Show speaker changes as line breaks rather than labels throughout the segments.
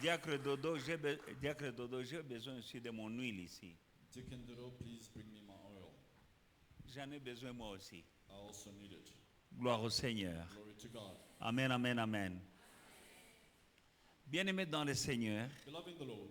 Diacre Dodo, j'ai besoin aussi de mon huile ici.
Deacon Dodo, please bring me my oil.
J'en ai besoin moi aussi.
I also need it.
Gloire au Seigneur.
Glory to God.
Amen, amen, amen. Bien-aimés dans le Seigneur,
Beloved in the Lord,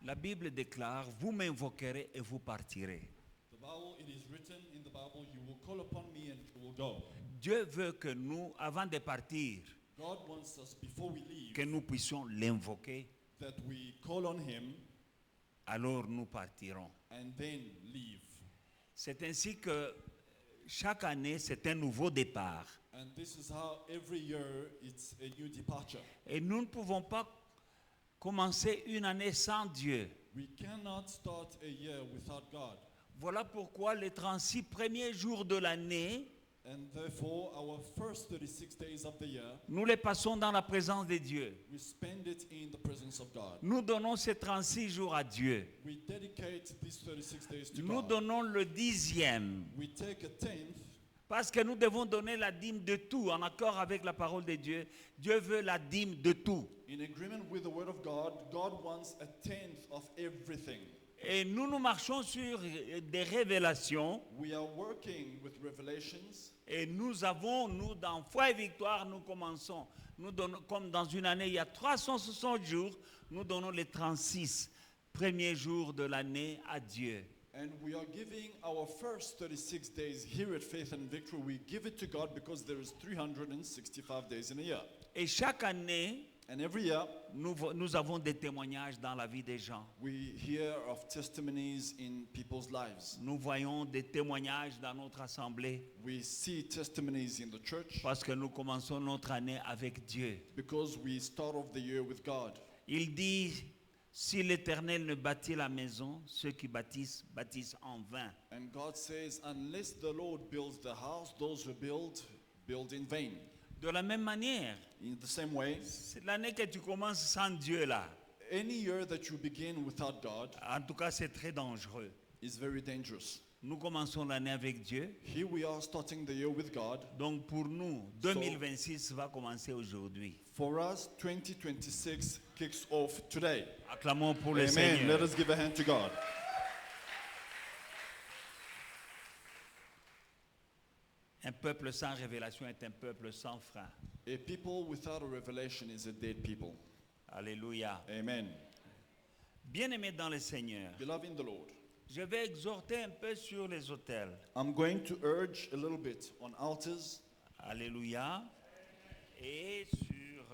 la Bible déclare, vous m'invoquerez et vous partirez.
the Bible, it is written in the Bible, you will call upon me and you will go.
Dieu veut que nous, avant de partir,
God wants us, before we leave,
que nous puissions l'invoquer,
that we call on him
alors nous partirons.
and then leave.
C'est ainsi que chaque année, c'est un nouveau départ.
And this is how every year it's a new departure.
Et nous ne pouvons pas commencer une année sans Dieu.
We cannot start a year without God.
Voilà pourquoi les 36 premiers jours de l'année,
And therefore, our first 36 days of the year,
nous les passons dans la présence de Dieu.
we spend it in the presence of God.
Nous donnons ces 36 jours à Dieu.
We dedicate these 36 days to
Nous
God.
donnons le 10e.
We take a tenth
Parce que nous devons donner la dîme de tout, en accord avec la parole de Dieu. Dieu veut la dîme de tout.
in agreement with the word of God. God wants a tenth of everything.
Et nous marchons sur des révélations.
We are working with revelations.
Et nous, dans Foi et Victoire, nous commençons. Nous donnons, comme dans une année, il y a 360 jours, nous donnons les 36 premiers jours de l'année à Dieu.
And we are giving our first 36 days here at Faith and Victory. We give it to God because there is 365 days in a year.
Et chaque année,
And every year,
nous avons des témoignages dans la vie des gens.
we hear of testimonies in people's lives.
Nous voyons des témoignages dans notre assemblée
We see testimonies in the church
parce que nous commençons notre année avec Dieu.
because we start off the year with God.
Il dit, si l'Éternel ne bâtit la maison, ceux qui bâtissent, bâtissent en vain.
And God says, unless the Lord builds the house, those who build in vain.
De la même manière,
In the same way,
c'est l'année que tu commences sans Dieu là.
any year that you begin without God
En tout cas, c'est très dangereux.
is very dangerous.
Nous commençons l'année avec Dieu.
Here we are starting the year with God.
Donc pour nous, 2026 va commencer aujourd'hui.
For us, 2026 kicks off today.
Acclamons pour le
Amen.
Seigneur.
Let us give a hand to God.
Un peuple sans révélation est un peuple sans frein.
A people without a revelation is a dead people.
Alléluia.
Amen.
Bien-aimés dans le Seigneur,
Beloved in the Lord,
je vais exhorter un peu sur les autels.
I'm going to urge a little bit on altars
Alléluia. Et sur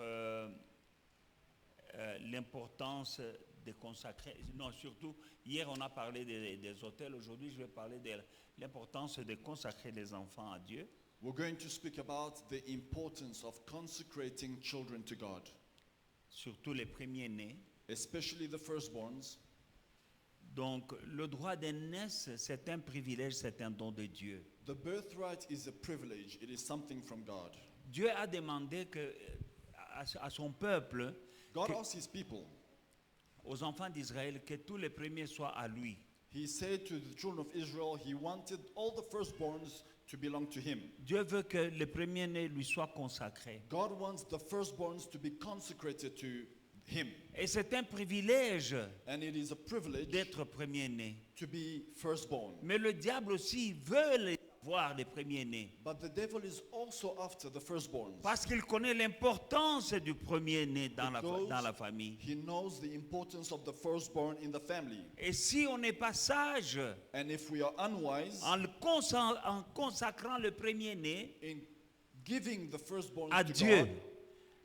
l'importance de consacrer. Non, surtout, hier on a parlé des autels. Aujourd'hui, je vais parler de l'importance de consacrer les enfants à Dieu.
We're going to speak about the importance of consecrating children to God,
Surtout les premiers-nés.
especially the firstborns.
Donc, le droit d'aînesse, c'est un privilège, c'est un don de Dieu.
The birthright is a privilege. It is something from God.
Dieu a demandé que, à son peuple,
God asked his people.
aux enfants d'Israël, que tous les premiers soient à lui.
He said to the children of Israel, he wanted all the firstborns to belong to him.
Dieu veut que les premiers-nés lui soient consacrés.
God wants the firstborns to be consecrated to him.
Et c'est un privilège
And it is a privilege
d'être premier-né.
to be firstborn.
Mais le diable aussi veut les voir les premiers-nés.
But the devil is also after the firstborns.
Parce qu'il connaît l'importance du premier-né dans la famille.
He knows the importance of the firstborn in the family.
Et si on n'est pas sage,
And if we are unwise
en consacrant le premier-né
in giving the firstborn
à
to
Dieu,
God,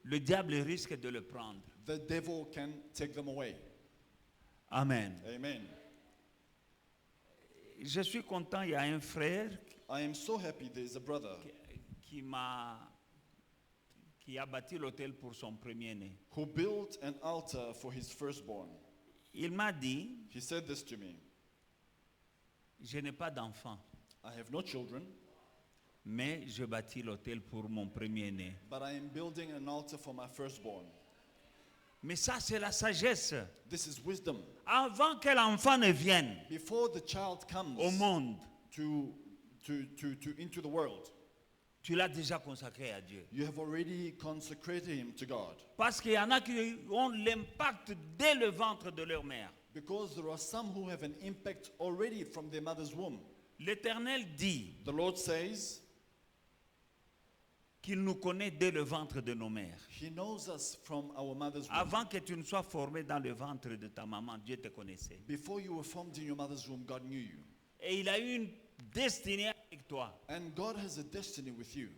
le diable risque de le prendre.
the devil can take them away.
Amen.
Amen.
Je suis content, il y a un frère
I am so happy there is a brother
qui a bâti l'autel pour son premier-né.
who built an altar for his firstborn.
Il m'a dit,
He said this to me,
je n'ai pas d'enfant,
I have no children,
mais je bâtis l'autel pour mon premier-né.
but I am building an altar for my firstborn.
Mais ça, c'est la sagesse.
This is wisdom.
Avant que l'enfant ne vienne
Before the child comes
au monde,
into the world,
tu l'as déjà consacré à Dieu.
You have already consecrated him to God.
Parce qu'il y en a qui ont l'impact dès le ventre de leur mère.
Because there are some who have an impact already from their mother's womb.
L'Éternel dit
The Lord says
qu'il nous connaît dès le ventre de nos mères.
he knows us from our mother's womb.
Avant que tu ne sois formé dans le ventre de ta maman, Dieu te connaissait.
Before you were formed in your mother's womb, God knew you.
Et il a eu une destinée avec toi.
And God has a destiny with you.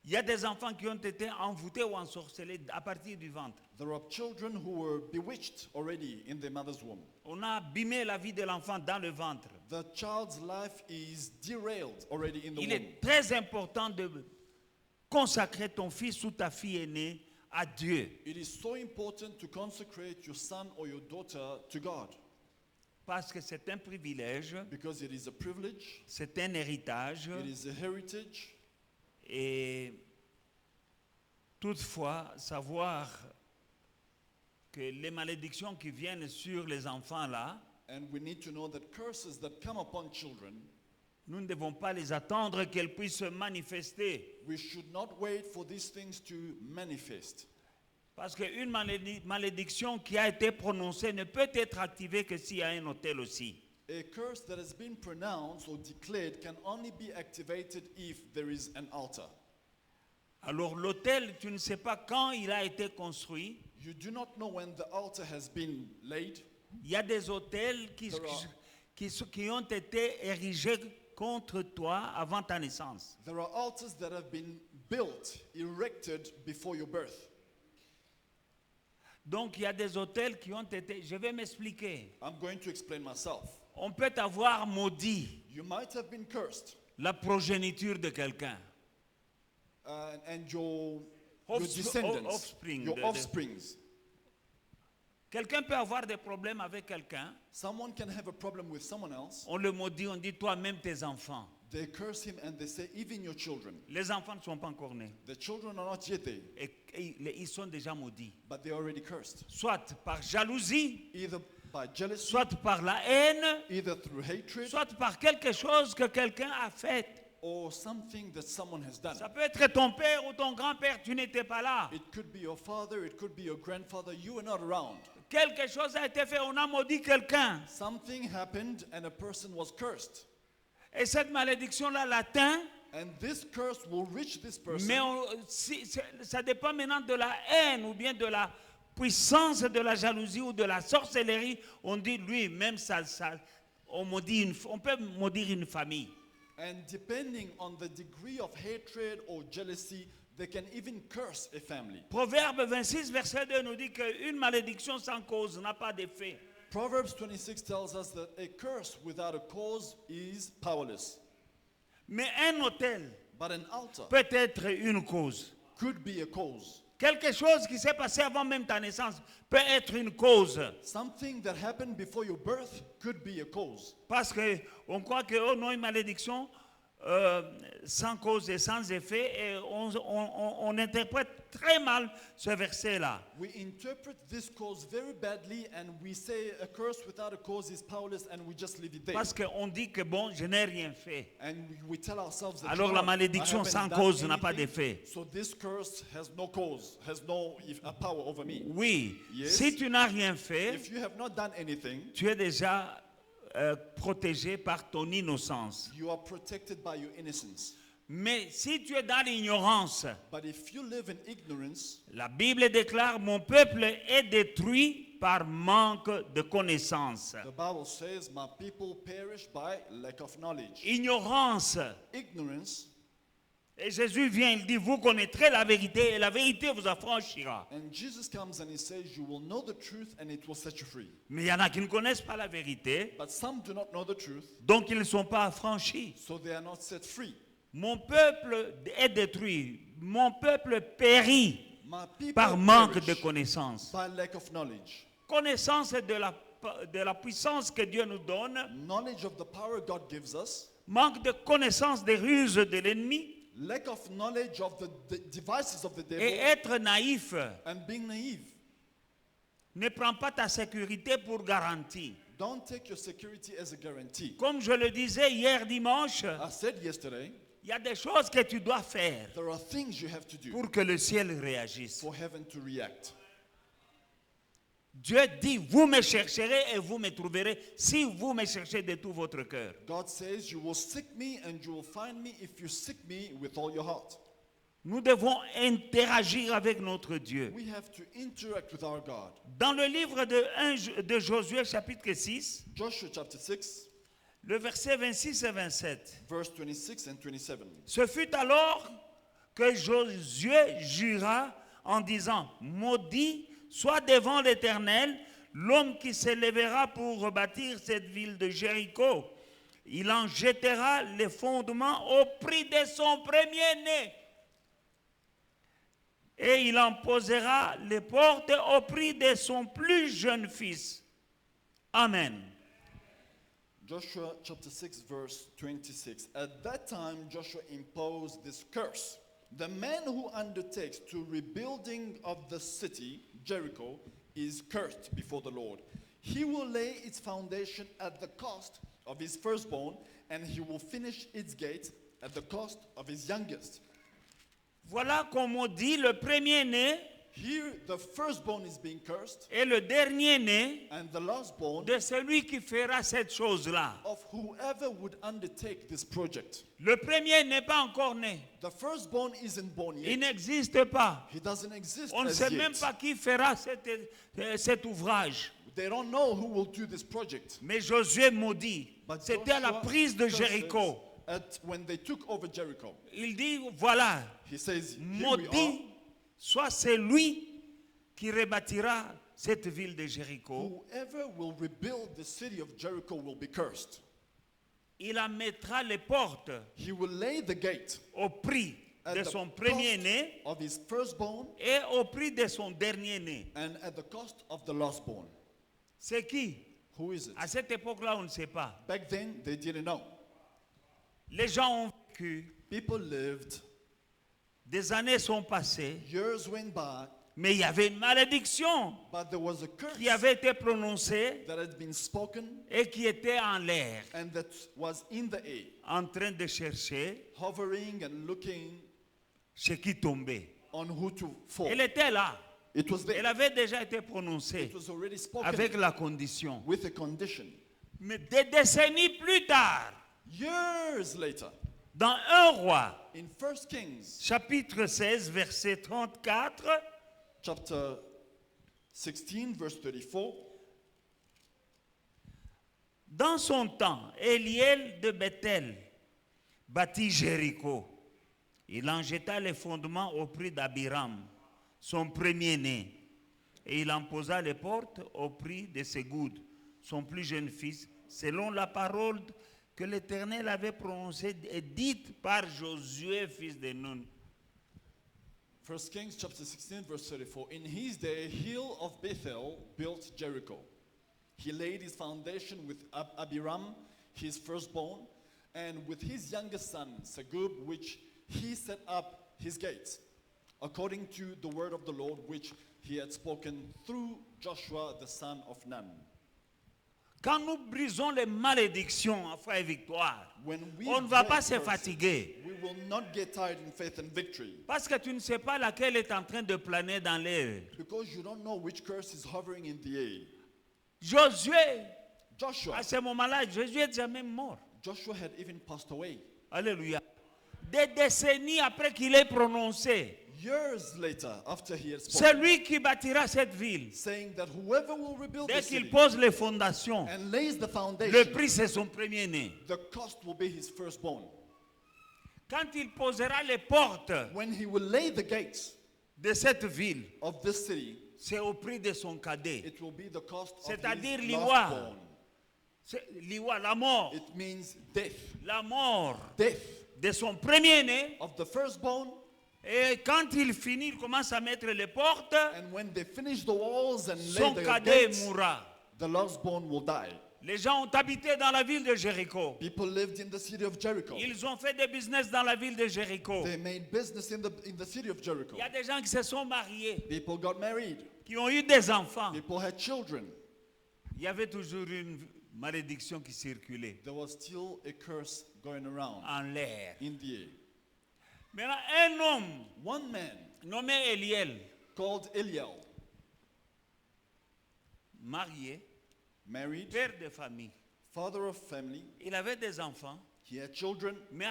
Il y a des enfants qui ont été envoûtés ou ensorcelés à partir du ventre.
There are children who were bewitched already in their mother's womb.
On a abîmé la vie de l'enfant dans le ventre.
The child's life is derailed already in the
Il
womb.
est très important de consacrer ton fils ou ta fille aînée à Dieu.
It is so important to consecrate your son or your daughter to God
Parce que c'est un privilège,
because it is a privilege,
c'est un héritage.
it is a heritage.
Et toutefois, savoir que les malédictions qui viennent sur les enfants là,
And we need to know that curses that come upon children,
nous ne devons pas les attendre qu'elles puissent se manifester.
we should not wait for these things to manifest.
Parce qu'une malédiction qui a été prononcée ne peut être activée que s'il y a un autel aussi.
A curse that has been pronounced or declared can only be activated if there is an altar.
Alors l'autel, tu ne sais pas quand il a été construit.
You do not know when the altar has been laid.
Il y a des autels qui ont été érigés contre toi avant ta naissance.
There are altars that have been built, erected before your birth.
Donc il y a des autels qui ont été... Je vais m'expliquer.
I'm going to explain myself.
On peut avoir maudit
You might have been cursed,
la progéniture de quelqu'un.
and your descendants,
offspring,
your offsprings.
Quelqu'un peut avoir des problèmes avec quelqu'un.
Someone can have a problem with someone else.
On le maudit, on dit toi-même tes enfants.
They curse him and they say, even your children.
Les enfants ne sont pas encore nés.
The children are not yet there,
Et ils sont déjà maudits.
but they are already cursed.
Soit par jalousie,
Either by jealousy,
soit par la haine,
either through hatred,
soit par quelque chose que quelqu'un a fait.
or something that someone has done.
Ça peut être ton père ou ton grand-père, tu n'étais pas là.
It could be your father, it could be your grandfather, you were not around.
Quelque chose a été fait, on a maudit quelqu'un.
Something happened and a person was cursed.
Et cette malédiction-là l'atteint,
And this curse will reach this person.
mais ça dépend maintenant de la haine ou bien de la puissance de la jalousie ou de la sorcellerie. On dit lui, même on peut maudire une famille.
And depending on the degree of hatred or jealousy, they can even curse a family.
Proverbe 26, verset 2 nous dit qu'une malédiction sans cause n'a pas d'effet.
Proverbs 26 tells us that a curse without a cause is powerless.
Mais un autel
But an altar
peut être une cause.
could be a cause.
Quelque chose qui s'est passé avant même ta naissance peut être une cause.
Something that happened before your birth could be a cause.
Parce qu'on croit que oh non, une malédiction sans cause et sans effet, et on interprète très mal ce verset-là.
We interpret this cause very badly and we say a curse without a cause is powerless and we just leave it there.
Parce qu'on dit que bon, je n'ai rien fait.
And we tell ourselves that
Alors
"You
la
know, I
malédiction
haven't
sans
done
cause n'a pas
anything,
d'effet.
So this curse has no cause, has no power over me.
Oui,
Yes.
si tu n'as rien fait,
If you have not done anything,
tu es déjà protégé par ton innocence.
you are protected by your innocence.
Mais si tu es dans l'ignorance,
But if you live in ignorance,
la Bible déclare, mon peuple est détruit par manque de connaissance.
the Bible says, my people perish by lack of knowledge.
Ignorance.
Ignorance,
Et Jésus vient, il dit, vous connaîtrez la vérité et la vérité vous affranchira.
and Jesus comes and he says, you will know the truth and it will set you free.
Mais il y en a qui ne connaissent pas la vérité,
But some do not know the truth,
donc ils ne sont pas affranchis.
so they are not set free.
Mon peuple est détruit, mon peuple périt
My people
par manque de
perish
connaissance.
by lack of knowledge.
Connaissance de la puissance que Dieu nous donne,
Knowledge of the power God gives us,
manque de connaissance des ruses de l'ennemi
lack of knowledge of the devices of the
et
devil,
être naïf.
and being naive.
Ne prends pas ta sécurité pour garantie.
Don't take your security as a guarantee.
Comme je le disais hier dimanche,
I said yesterday,
Il y a des choses que tu dois faire
There are things you have to do
pour que le ciel réagisse.
for heaven to react.
Dieu dit, vous me chercherez et vous me trouverez si vous me cherchez de tout votre cœur.
God says, you will seek me and you will find me if you seek me with all your heart.
Nous devons interagir avec notre Dieu.
We have to interact with our God.
Dans le livre de Josué chapitre 6,
Joshua chapter 6,
le verset 26 et 27.
verse 26 and 27.
Ce fut alors que Josué jura en disant, maudit soit devant l'Éternel l'homme qui se lèvera pour rebâtir cette ville de Jéricho. Il en jettera les fondements au prix de son premier-né. Et il en posera les portes au prix de son plus jeune fils. Amen.
Joshua chapter 6 verse 26. At that time Joshua imposed this curse. The man who undertakes to rebuilding of the city, Jericho, is cursed before the Lord. He will lay its foundation at the cost of his firstborn, and he will finish its gates at the cost of his youngest.
Voilà comme on dit le premier-né
Here the firstborn is being cursed,
et le dernier-né
and the lastborn
de celui qui fera cette chose-là.
of whoever would undertake this project.
Le premier n'est pas encore né.
The firstborn isn't born
Il
yet.
n'existe pas.
He doesn't exist
On ne
as
sait
yet.
même pas qui fera cet ouvrage.
They don't know who will do this project.
Mais Josué maudit.
But
C'était à la
Joshua
prise de
curses
Jéricho.
when they took over Jericho.
Il dit, voilà,
He says, here we
maudit soit celui qui rebâtira cette ville de
are.
Jéricho.
Whoever will rebuild the city of Jericho will be cursed.
Il en mettra les portes
He will lay the gate
au prix
at
de
the
son
cost
premier-né
of his firstborn
et au prix de son dernier-né.
and at the cost of the lastborn.
C'est qui?
Who is it?
À cette époque-là, on ne sait pas.
Back then, they didn't know.
Les gens ont vécu,
People lived,
des années sont passées,
years went by,
mais il y avait une malédiction
but there was a curse
qui avait été prononcée
that had been spoken
et qui était en l'air,
and that was in the air,
en train de chercher
hovering and looking
ce qui tombait.
on who to fall.
Elle était là.
It was
Elle
there.
avait déjà été prononcée
It was already spoken
avec la condition.
with a condition.
Mais des décennies plus tard,
Years later,
dans 1 roi,
in 1 Kings
chapitre 16, verset 34,
chapter 16, verse 34,
dans son temps, Eliel de Bethel bâtit Jéricho. Il en jeta les fondements au prix d'Abiram, son premier-né. Et il en posa les portes au prix de Ségoud, son plus jeune fils, selon la parole que l'Éternel avait prononcée et dite par Josué, fils de Nun.
1 Kings chapter 16, verse 34. In his day, Hill of Bethel built Jericho. He laid his foundation with Abiram, his firstborn, and with his youngest son, Segub, which he set up his gates, according to the word of the Lord, which he had spoken through Joshua, the son of Nun.
Quand nous brisons les malédictions en foi et victoire,
When we
on ne va
break
pas se
curses,
fatiguer.
we will not get tired in faith and victory,
Parce que tu ne sais pas laquelle est en train de planer dans l'air.
because you don't know which curse is hovering in the air.
Josué,
Joshua,
à ce moment-là, Josué est déjà même mort.
Joshua had even passed away.
Alléluia. Des décennies après qu'il ait prononcé,
Years later, after he had
c'est
spoken,
lui qui bâtira cette ville.
saying that whoever will rebuild the
Dès qu'il
city
pose les fondations,
and lays the
le
foundation,
prix c'est son premier-né.
the cost will be his firstborn.
Quand il posera les portes
When he will lay the gates
de cette ville,
of this city,
c'est au prix de son cadet.
it will be the cost of
C'est-à-dire
his
l'iwa.
lastborn.
L'iwa, la mort.
It means death.
La mort
Death
de son premier-né.
of the firstborn,
Et quand il finit, il commence à mettre les portes,
and when they finish the walls and
son
lay the
cadet
gates,
mourra.
the lastborn will die.
Les gens ont habité dans la ville de Jéricho.
People lived in the city of Jericho.
Ils ont fait des business dans la ville de Jéricho.
They made business in the city of Jericho.
Il y a des gens qui se sont mariés,
People got married.
qui ont eu des enfants.
People had children.
Il y avait toujours malédiction qui circulait
There was still a curse going around
en l'air.
in the air.
Maintenant, un homme
One man
nommé Eliel,
called Eliel,
marié,
married,
père de famille,
father of family,
il avait des enfants,
he had children,
mais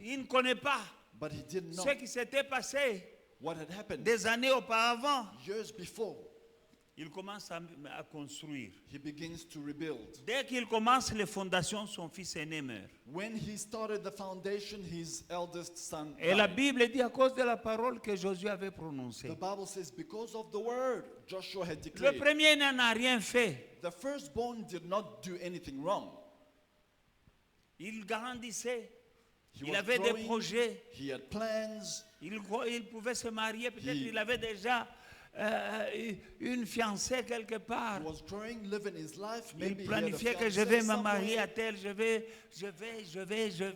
il ne connaît pas
but he didn't know
ce qui s'était passé
what had happened
des années auparavant.
years before.
Il commence à construire.
He begins to rebuild.
Dès qu'il commence les fondations, son fils aîné meurt.
When he started the foundation, his eldest son
Et la
died.
Bible dit à cause de la parole que Josué avait prononcée.
The Bible says because of the word Joshua had
Le
declared,
premier n'a rien fait.
the firstborn did not do anything wrong.
Il grandissait.
He
Il
was
avait des
growing,
projets.
he had plans,
Il pouvait se marier. Peut-être
He-
il avait déjà une fiancée quelque part.
he was growing, living his life.
Il
Maybe he had a
planifiait que je
fiancée
vais me marier
somewhere.
à tel, je vais.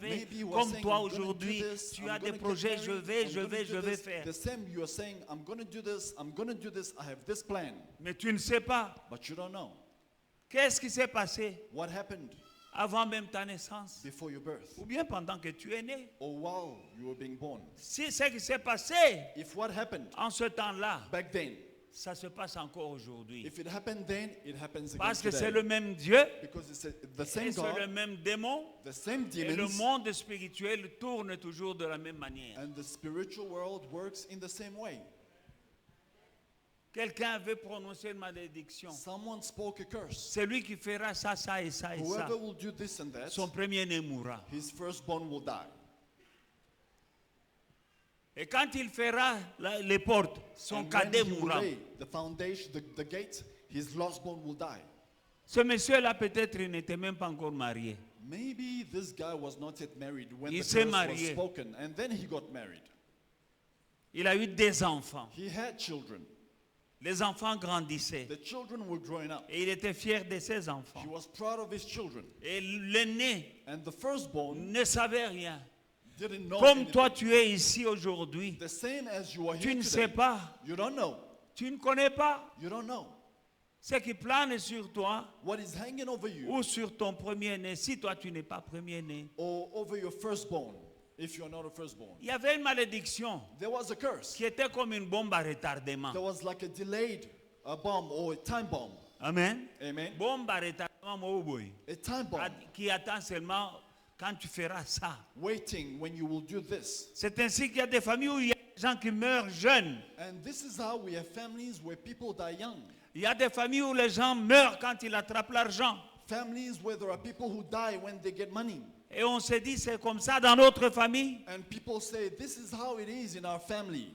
Maybe he was
Comme
saying,
toi
I'm gonna do
aujourd'hui,
this,
tu
I'm
as des
gonna get
projets,
married,
je vais
I'm gonna do this.
faire.
The same you are saying, I'm going to do this, I'm going to do this, I have this plan.
Mais tu ne sais pas.
But you don't know
Qu'est-ce qui s'est passé
what happened
avant même ta naissance?
before your birth
Ou bien pendant que tu es né?
or while you were being born.
Si ce qui s'est passé
If what happened
en ce temps-là,
back then,
ça se passe encore aujourd'hui.
if it happened then, it happens again
Parce que c'est
today.
le même Dieu,
Because it's the
et
same
c'est le
God,
même démon,
the same
et le
demons,
monde spirituel tourne toujours de la même manière.
and the spiritual world works in the same way.
Quelqu'un avait prononcé une malédiction.
Someone spoke a curse.
Celui qui fera ça, ça et ça et ça,
Whoever will do this and that,
son premier-né mourra.
his firstborn will die.
Et quand il fera les portes, son
And when
cadet
he will
mourra.
lay the foundation, the gate, his lastborn will die.
Ce monsieur-là, peut-être, il n'était même pas encore marié.
Maybe this guy was not yet married when
Il
the
s'est
curse
marié.
was spoken, and then he got married.
Il a eu des enfants.
He had children.
Les enfants grandissaient.
The children were growing up.
Et il était fier de ses enfants.
He was proud of his children.
Et l'aîné
And the firstborn
ne savait rien.
didn't know
Comme
anything.
toi, tu es ici aujourd'hui.
The same as you are
Tu
here
ne sais
today.
pas.
You don't know.
Tu ne connais pas
You don't know.
ce qui plane sur toi
What is hanging over you
ou sur ton premier-né. Si toi, tu n'es pas premier-né.
or over your firstborn if you are not a firstborn.
Il y avait une malédiction
There was a curse.
qui était comme une bombe à retardement.
There was like a delayed bomb or a time bomb.
Amen.
Amen.
Bombe à retardement, mon boy,
A time bomb
qui attend seulement quand tu feras ça.
waiting when you will do this.
C'est ainsi qu'il y a des familles où il y a des gens qui meurent jeunes.
And this is how we have families where people die young.
Il y a des familles où les gens meurent quand ils attrapent l'argent.
Families where there are people who die when they get money.
Et on se dit, c'est comme ça dans notre famille.
And people say, this is how it is in our family.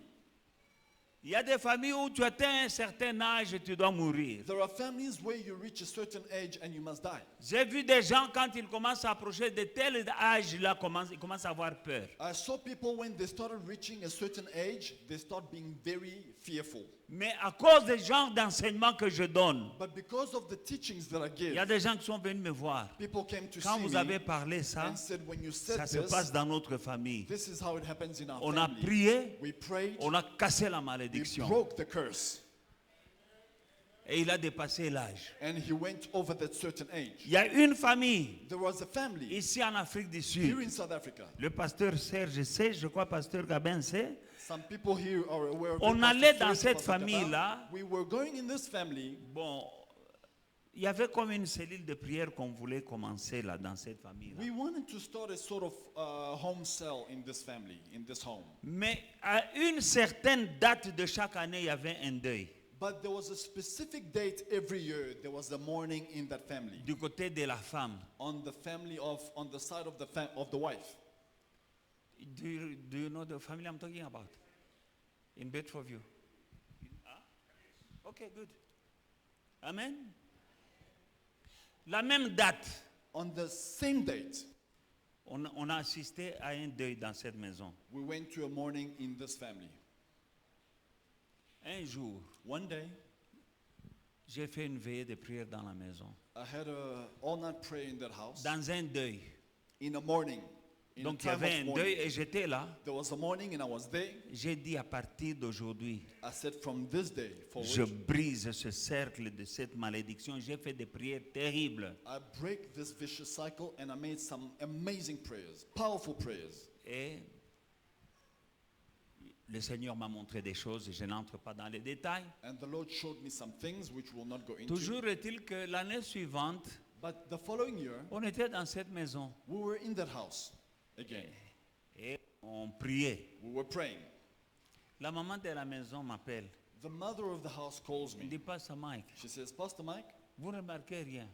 Il y a des familles où tu atteins un certain âge et tu dois mourir.
There are families where you reach a certain age and you must die.
J'ai vu des gens, quand ils commencent à approcher de tel âge, là, ils commencent à avoir peur.
I saw people when they started reaching a certain age, they start being very fearful.
Mais à cause des genres d'enseignements que je donne,
But because of the teachings that I
il y a
give,
des gens qui sont venus me voir.
people came to
Quand
see
vous avez
me
parlé ça,
and said, when you
ça
said
se passe
this,
dans notre famille.
this is how it happens in our
On a
family.
prié,
We prayed,
on a cassé la
we
malédiction.
broke the curse,
Et il a dépassé l'âge.
and he went over that certain age.
Il y a une famille
There was a family
ici en Afrique du
here
Sud.
in South Africa.
Le pasteur Serge sait, je crois pasteur Gabin sait.
Some people here are aware of
On
it.
allait
Pastor
dans
Serge,
cette
Pastor Gabin.
famille-là.
We were going in this family.
Bon, il y avait comme une cellule de prière qu'on voulait commencer là dans cette famille-là.
We wanted to start a sort of home cell in this family, in this home.
Mais à une certaine date de chaque année, il y avait un deuil
But there was a specific date every year. There was a mourning in that family.
du côté de la femme.
On the side of the wife.
Do you know the family I'm talking about? In Bedfordview. Okay, good. Amen. La même date,
On the same date,
on a assisté à un deuil dans cette maison.
we went to a mourning in this family.
Un jour,
One day,
j'ai fait une veillée de prière dans la maison.
I had a all-night prayer in that house.
Dans un deuil,
In a mourning, In
Donc il y
a time
avait
of
un
mourning,
deuil et j'étais là.
there was a morning and I was there.
J'ai dit à partir d'aujourd'hui,
I said, from this day
je
forward,
brise ce cercle de cette malédiction. J'ai fait des prières terribles.
I break this vicious cycle, and I made some amazing prayers, powerful prayers.
Et le Seigneur m'a montré des choses, je n'entre pas dans les détails.
And the Lord showed me some things which we'll not go into.
Toujours est-il que l'année suivante,
But the following year,
on était dans cette maison
we were in that house again.
et on priait.
We were praying.
La maman de la maison m'appelle.
The mother of the house calls
Elle
me.
dit, Pasteur Mike,
She says, Pastor Mike,
vous ne remarquez rien.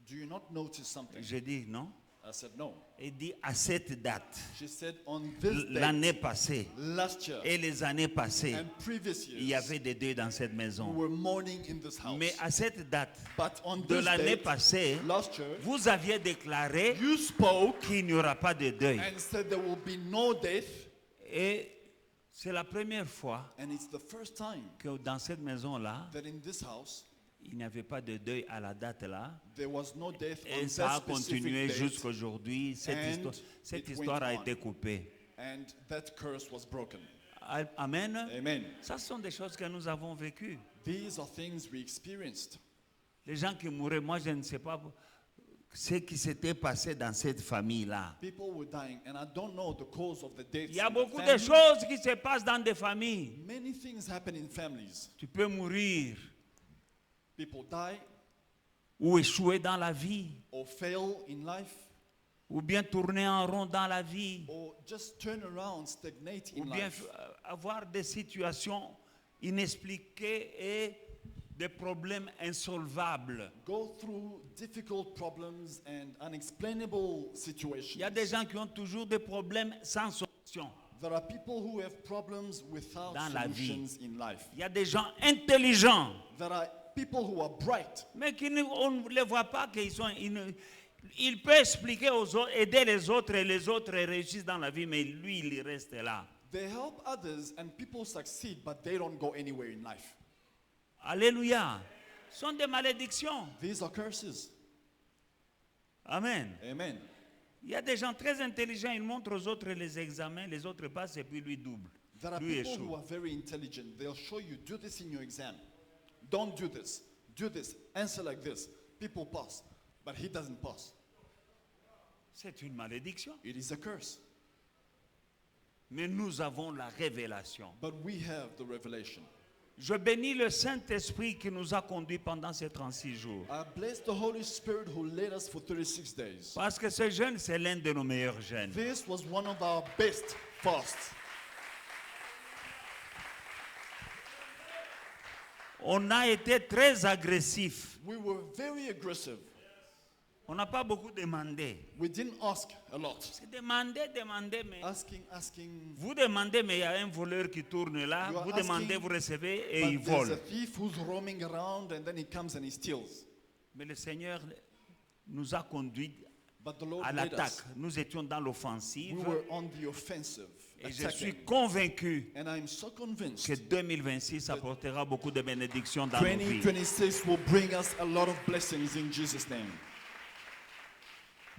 do you not notice something?
J'ai dit non.
I said, no.
Elle dit, à cette date,
She said, on this
l'année
day,
passée
last year,
et les années passées,
and previous
il y
years,
avait des deuils dans cette
we
maison.
were mourning in this house.
Mais à cette date
But on
de
this
l'année
date,
passée,
last year,
vous aviez déclaré
you spoke
qu'il n'y aura pas de deuil.
and said there will be no death.
Et c'est la première fois
And it's the first time
que dans cette maison-là,
that in this house,
il n'y avait pas de deuil à la date-là.
there was no death
Et
on
ça
that
a continué
specific date.
jusqu'à aujourd'hui. Cette
And
cette
it
histoire a
went on.
été coupée.
And that curse was broken.
Amen.
Amen.
Ça sont des choses que nous avons vécues.
These are things we experienced.
Les gens qui mouraient, moi je ne sais pas ce qui s'était passé dans cette famille-là.
People were dying, and I don't know the cause of the deaths.
Il y a
in the
beaucoup de
family.
choses qui se passent dans des familles.
Many things happen in families.
Tu peux mourir
People die
ou échouer dans la vie,
or fail in life,
ou bien tourner en rond dans la vie,
or just turn around, stagnate
ou
in
bien
life.
avoir des situations inexpliquées et des problèmes insolvables.
Go through difficult problems and unexplainable situations.
Il y a des gens qui ont toujours des problèmes sans solution.
There are people who have problems without
Dans la vie.
solutions in life.
Il y a des gens intelligents,
There are people who are bright,
mais on ne les voit pas qu'ils sont... Il peut expliquer aux autres, aider les autres et les autres réussissent dans la vie, mais lui, il reste là.
they help others and people succeed, but they don't go anywhere in life.
Alléluia. Ce sont des malédictions.
These are curses.
Amen.
Amen.
Il y a des gens très intelligents, ils montrent aux autres les examens, les autres passent et puis lui double.
There are
Lui
people who
échoue.
are very intelligent. They'll show you, do this in your exam. Don't do this. Do this. Answer like this. People pass, but he doesn't pass.
C'est une malédiction.
It is a curse.
Mais nous avons la révélation.
But we have the revelation.
Je bénis le Saint-Esprit qui nous a conduits pendant ces 36 jours.
I bless the Holy Spirit who led us for 36 days.
Parce que ce jeûne, c'est l'un de nos meilleurs jeûnes.
This was one of our best fasts.
On a été très agressifs.
We were very aggressive.
On n'a pas beaucoup demandé.
We didn't ask a lot.
C'est demander, mais...
Asking.
Vous demandez, mais il y a un voleur qui tourne là.
You are
Vous demandez,
asking,
vous recevez et il
But there's
vole.
a thief who's roaming around and then he comes and he steals.
Mais le Seigneur nous a conduits
But the Lord
à
led
l'attaque.
us.
Nous étions dans l'offensive.
We were on the offensive.
Et je
attacking.
suis convaincu
And I'm so convinced
que 2026 apportera beaucoup de bénédictions dans nos vies.
2026 will bring us a lot of blessings in Jesus' name.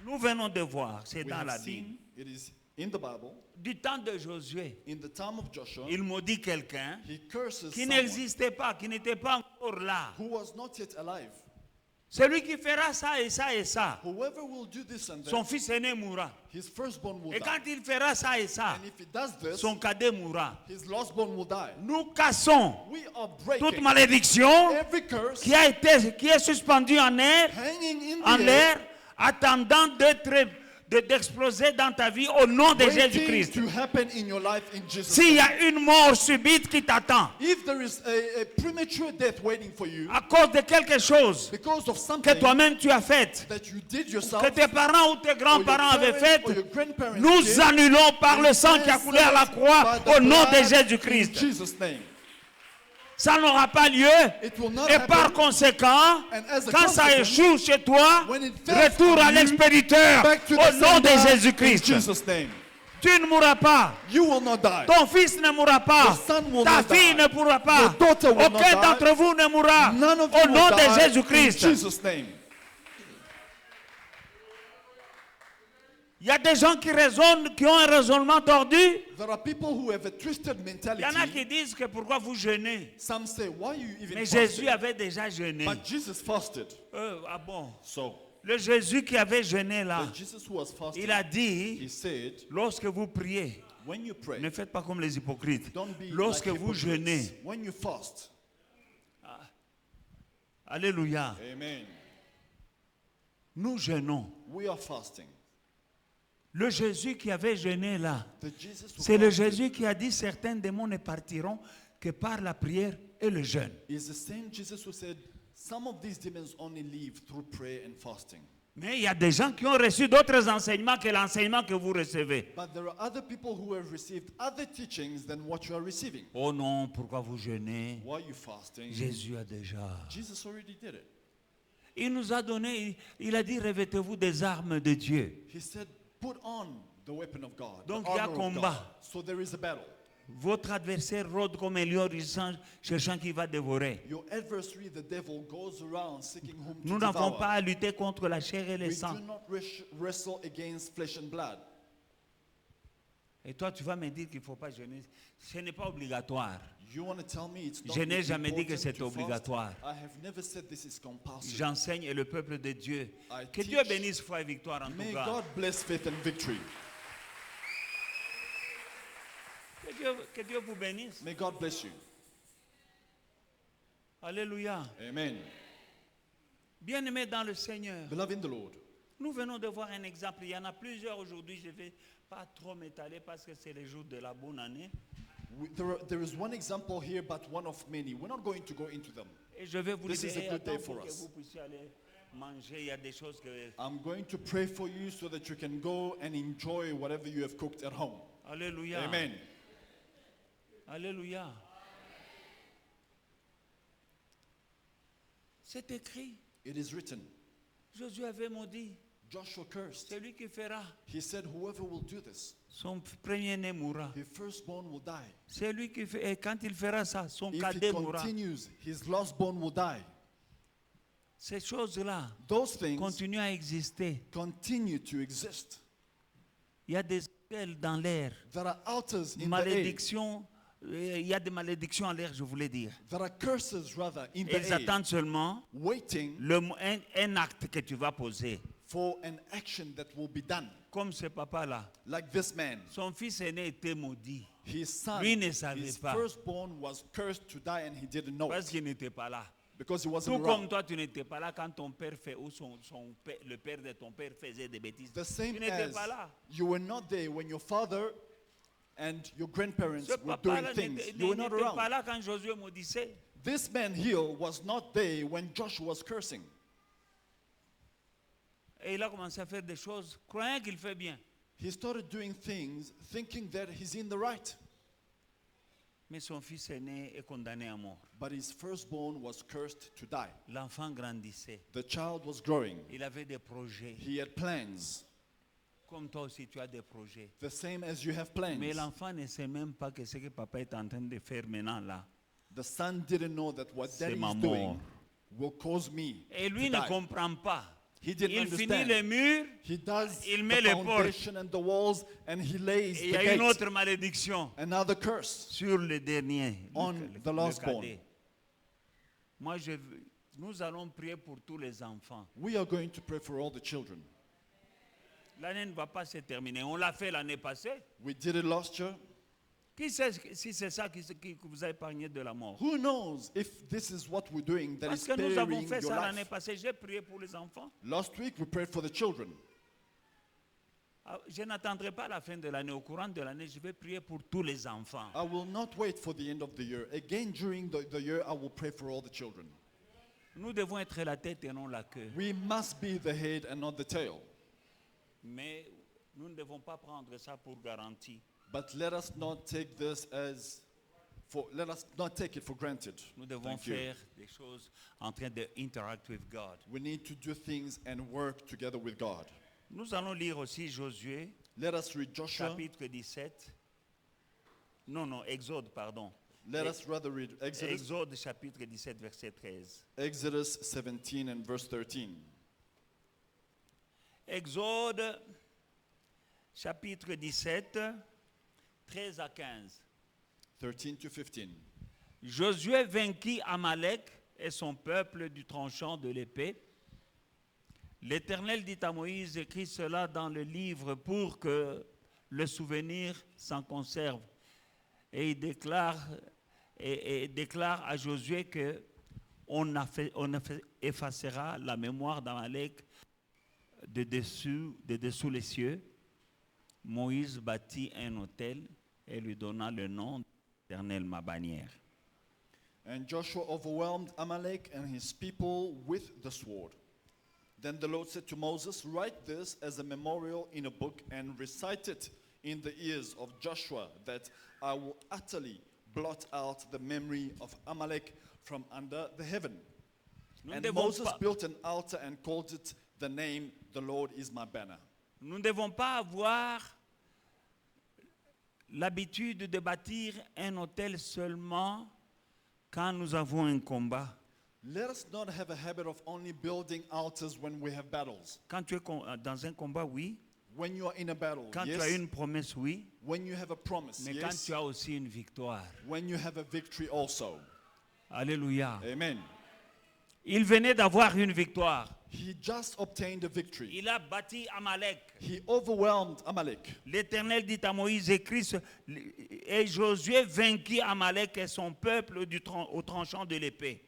Nous venons de voir, c'est
We
dans
have
la
seen,
Bible.
it is in the Bible,
Du temps de Josué,
in the time of Joshua,
il maudit quelqu'un
he curses
qui
someone
n'existait pas, qui n'était pas encore là.
who was not yet alive.
Celui qui fera ça et ça et ça,
Whoever will do this and
son
that,
fils aîné mourra.
his firstborn will
Et
die.
quand il fera ça et ça,
And if he does this,
son cadet mourra.
his lastborn will die.
Nous cassons
We are
toute
breaking
malédiction
every curse
qui est suspendue en air,
hanging in
en
the air,
l'air, attendant d'exploser dans ta vie au nom de
waiting
Jésus-Christ.
to happen in your life in Jesus'
S'il y
name.
a une mort subite qui t'attend
If there is a premature death waiting for you
à cause de quelque chose
because of
que
something
toi-même tu as fait,
that you did yourself,
que tes parents ou tes
or your
grands-parents avaient
parents
fait,
or your grandparents
nous
did,
annulons par le sang qui a coulé à la croix
by the
au nom de
blood in
Jésus-Christ.
Jesus' name.
Ça n'aura pas lieu.
It will not
Et par
happen.
conséquent,
And as a
quand ça
consequence,
échoue chez toi,
when it fails
retour à
on you,
l'expéditeur
back to
au
the
nom de
sender in
Jésus-Christ.
Jesus' name.
Tu ne mourras pas.
You will not die.
Ton fils ne mourra pas.
Your son will
Ta
not
fille
die.
ne pourra pas.
Your daughter will not
Aucun
die.
d'entre vous ne mourra.
None of
Au
you
nom
will
de
die
Jésus-Christ.
in Jesus' name.
Il y a des gens qui raisonnent, qui ont un raisonnement tordu.
There are people who have a twisted
Il y en a qui
mentality.
disent que pourquoi vous jeûnez.
Some say, why you even
Mais Jésus
fasting?
avait déjà jeûné.
But Jesus fasted.
Ah bon?
So,
Le Jésus qui avait jeûné là,
the Jesus who was fasting,
il a dit,
he said,
lorsque vous priez,
when you pray,
ne faites pas comme les hypocrites.
don't be
Lorsque
like
vous
hypocrites.
jeûnez,
When you fast,
alléluia,
amen,
nous jeûnons.
we are fasting.
Le Jésus qui avait jeûné là,
The Jesus who
c'est le
fasted
Jésus qui a dit certains démons ne partiront que par la prière et le jeûne.
is the same Jesus who said, some of these demons only leave through prayer and fasting.
Mais il y a des gens qui ont reçu d'autres enseignements que l'enseignement que vous recevez.
But there are other people who have received other teachings than what you are receiving.
Oh non, pourquoi vous jeûnez?
Why are you fasting?
Jésus a déjà.
Jesus already did it.
Il nous a donné, il a dit revêtez-vous des armes de Dieu.
He said, put on the weapon of God,
Donc,
the
il y a
armor of
combat.
God. So there is a battle.
Votre adversaire rôde comme un lion ruissant, cherchant qui va dévorer.
Your adversary, the devil, goes around seeking whom to
Nous n'avons
devour.
pas à lutter contre la chair et le
We
sang.
do not wrestle against flesh and blood.
Et toi, tu vas me dire qu'il ne faut pas jeûner. Ce n'est pas obligatoire.
You want to tell me it's not
Je n'ai jamais dit que
important
c'est
to fast?
obligatoire.
I have never said this is compulsory.
J'enseigne et le peuple de Dieu.
I
Que
teach.
Dieu bénisse foi et victoire en
May
tout cas.
God bless faith and victory.
Que Dieu vous bénisse.
May God bless you.
Alléluia.
Amen.
Bien-aimés dans le Seigneur,
Beloved in the Lord,
nous venons de voir un exemple. Il y en a plusieurs aujourd'hui. Je ne vais pas trop m'étaler parce que c'est le jour de la bonne année.
there is one example here, but one of many. We're not going to go into them.
Et je vais vous
This is a
libérer
good day
attends
for
pour que
us.
vous puissiez aller manger. Il y a des choses que...
I'm going to pray for you so that you can go and enjoy whatever you have cooked at home.
Alléluia.
Amen.
Alléluia. C'est écrit.
It is written.
Josué avait maudit.
Joshua cursed.
Celui qui fera,
He said, whoever will do this,
son premier-né mourra.
his firstborn will die.
Celui qui fait, et quand il fera ça, son
If he
cadet mourra.
continues, his lastborn will die.
Ces choses-là
Those things
continuent à exister.
continue to exist.
Il y a des appels dans l'air.
There are altars in the air.
Malédictions. Il y a des malédictions en l'air, je voulais dire.
There are curses rather in the
Ils
air,
attendent seulement
waiting
un acte que tu vas poser.
for an action that will be done.
Comme ce papa-là.
Like this man,
Son fils aîné était maudit.
his son,
Lui ne savait
his
pas.
firstborn was cursed to die and he didn't know
Parce
it
qu'il n'était pas là.
because he
Tout
wasn't
comme
around.
toi, tu n'étais pas là quand ton père fait, ou le père de ton père faisait des bêtises.
The same
Tu n'étais
as
pas là.
you were not there when your father and your grandparents
Ce
were
papa-là
doing things. You were not
n'était pas
around.
là quand Josué maudissait.
This man here was not there when Joshua was cursing.
Et il a commencé à faire des choses, croyant qu'il fait bien.
He started doing things thinking that he's in the right.
Mais son fils aîné est condamné à mort.
But his firstborn was cursed to die.
L'enfant grandissait.
The child was growing.
Il avait des projets.
He had plans,
Comme toi aussi, tu as des projets.
the same as you have plans.
Mais l'enfant ne sait même pas que ce que papa est en train de faire maintenant là.
The son didn't know that what
C'est
daddy
ma
is
mort.
doing will cause me
Et lui
to
ne
die.
comprend pas.
He didn't
Il finit
understand.
les murs
He does
Il
the
met les portes.
foundation and the walls and he lays
et il
the
y a une
gates.
autre malédiction
Another curse.
sur le dernier,
On the lastborn.
cadet. Moi, nous allons prier pour tous les enfants.
We are going to pray for all the children.
L'année ne va pas se terminer. On l'a fait l'année passée.
We did it last year.
Qui sait si c'est ça qui vous a épargné de la mort?
Who knows if this is what we're doing that
Parce
is
que nous avons
sparing
fait
your
ça l'année
life.
passée. J'ai prié pour les enfants.
Last week we prayed for the children.
Ah, je n'attendrai pas la fin de l'année. Au courant de l'année, je vais prier pour tous les enfants.
I will not wait for the end of the year. Again, during the year, I will pray for all the children.
Nous devons être la tête et non la queue.
We must be the head and not the tail.
Mais nous ne devons pas prendre ça pour garantie.
But let us not take this as let us not take it for granted.
Nous devons
Thank you.
faire des choses en train de interact with God.
We need to do things and work together with God.
Nous allons lire aussi Josué,
Let us read Joshua.
chapitre 17. Non, Exode, pardon.
Let us rather read Exodus,
Exode, chapitre 17, verset 13.
Exodus 17 and verse 13.
Exode, chapitre 17, 13 à 15.
13 to 15.
Josué vainquit Amalek et son peuple du tranchant de l'épée. L'Éternel dit à Moïse, écris cela dans le livre pour que le souvenir s'en conserve. Et il déclare à Josué que on effacera la mémoire d'Amalek de dessous les cieux. Moïse bâtit un autel et lui donna le nom d'Éternel, ma bannière.
And Joshua overwhelmed Amalek and his people with the sword. Then the Lord said to Moses, write this as a memorial in a book and recite it in the ears of Joshua, that I will utterly blot out the memory of Amalek from under the heaven. And Moses built an altar and called it the name, the Lord is my banner.
Nous ne devons pas avoir l'habitude de bâtir un autel seulement quand nous avons un combat.
Let us not have a habit of only building altars when we have battles.
Quand tu es dans un combat, oui.
When you are in a battle,
Quand
yes.
tu as une promesse, oui.
When you have a promise,
Mais
yes.
quand tu as aussi une victoire.
When you have a victory also.
Alléluia.
Amen.
Il venait d'avoir une victoire.
He just obtained a victory.
Il a bâti Amalek.
He overwhelmed Amalek.
L'Éternel dit à Moïse, écrit et Josué vainquit Amalek et son peuple au tranchant de l'épée.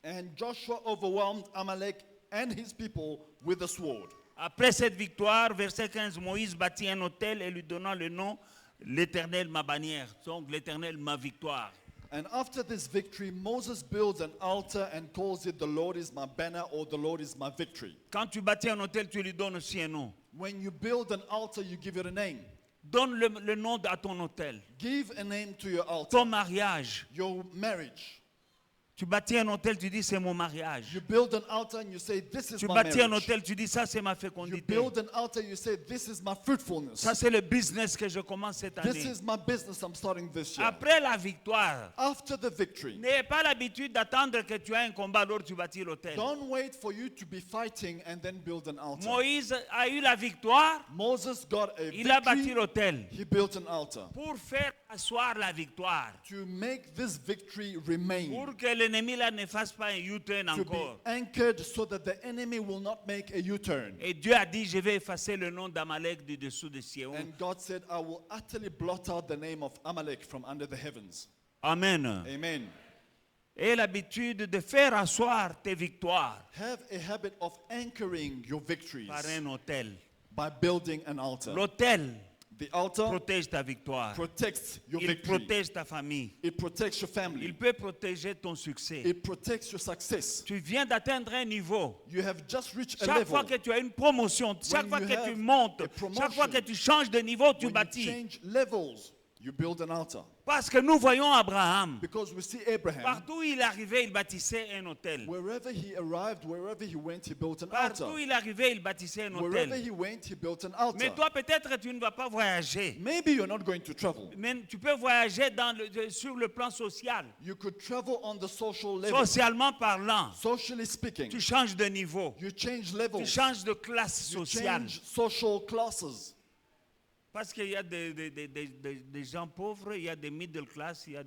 And Joshua overwhelmed Amalek and his people with a sword.
Après cette victoire, verset 15, Moïse bâtit un autel et lui donna le nom l'Éternel ma bannière. Donc l'Éternel ma victoire.
And after this victory, Moses builds an altar and calls it the Lord is my banner or the Lord is my victory.
Quand tu bâtis un autel, tu lui donnes aussi un nom.
When you build an altar, you give it a name.
Donne le nom à ton autel.
Give a name to your altar.
Ton mariage.
Your marriage.
Tu bâtis un autel, tu dis c'est mon mariage.
You build an altar and you say this is
Tu
my
bâtis un
marriage.
autel, tu dis ça c'est ma
You
fécondité.
build an altar, you say this is my fruitfulness.
Ça c'est le business que je commence cette
This
année.
is my business I'm starting this year.
Après la victoire,
After the victory,
n'ayez pas l'habitude d'attendre que tu aies un combat alors tu bâtis l'autel.
don't wait for you to be fighting and then build an altar.
Moïse a eu la victoire,
Moses got a
il a bâti
victory,
l'autel
he built an altar
pour faire asseoir la victoire.
to make this victory remain,
Pour que l'ennemi là ne fasse pas un U-turn
to be
encore.
anchored so that the enemy will not make a U-turn.
Et Dieu a dit, je vais effacer le nom d'Amalek du dessous des cieux.
And God said, I will utterly blot out the name of Amalek from under the heavens.
Amen.
Amen.
Et l'habitude de faire asseoir tes victoires
Have a habit of anchoring your victories
par un autel.
by building an altar.
L'autel
The altar
protège ta victoire.
protects your
Il
victory.
protège ta famille.
It protects your family.
Il peut protéger ton succès.
It protects your success.
Tu viens d'atteindre un niveau.
You have just reached a
Chaque
level.
fois que tu as une promotion, chaque fois
you
que tu
have
montes,
a promotion,
chaque fois que tu changes de niveau, tu
When you
bâtis.
change levels, you build an altar.
Parce que nous voyons Abraham.
Because we see Abraham,
Partout où il arrivait, il bâtissait un hôtel.
wherever he arrived, wherever he went, he built an altar.
Partout où il arrivait, il bâtissait un
Wherever
hôtel.
he went, he built an
Mais
altar.
toi, peut-être, tu ne vas pas voyager.
Maybe you're not going to travel.
Mais tu peux voyager sur le plan social.
You could travel on the social level.
Socialement parlant,
Socially speaking,
tu changes de niveau.
you change
Tu
levels.
changes de classe
You
sociale.
change social classes.
Parce qu'il y a des gens pauvres, il y a des middle class, il y a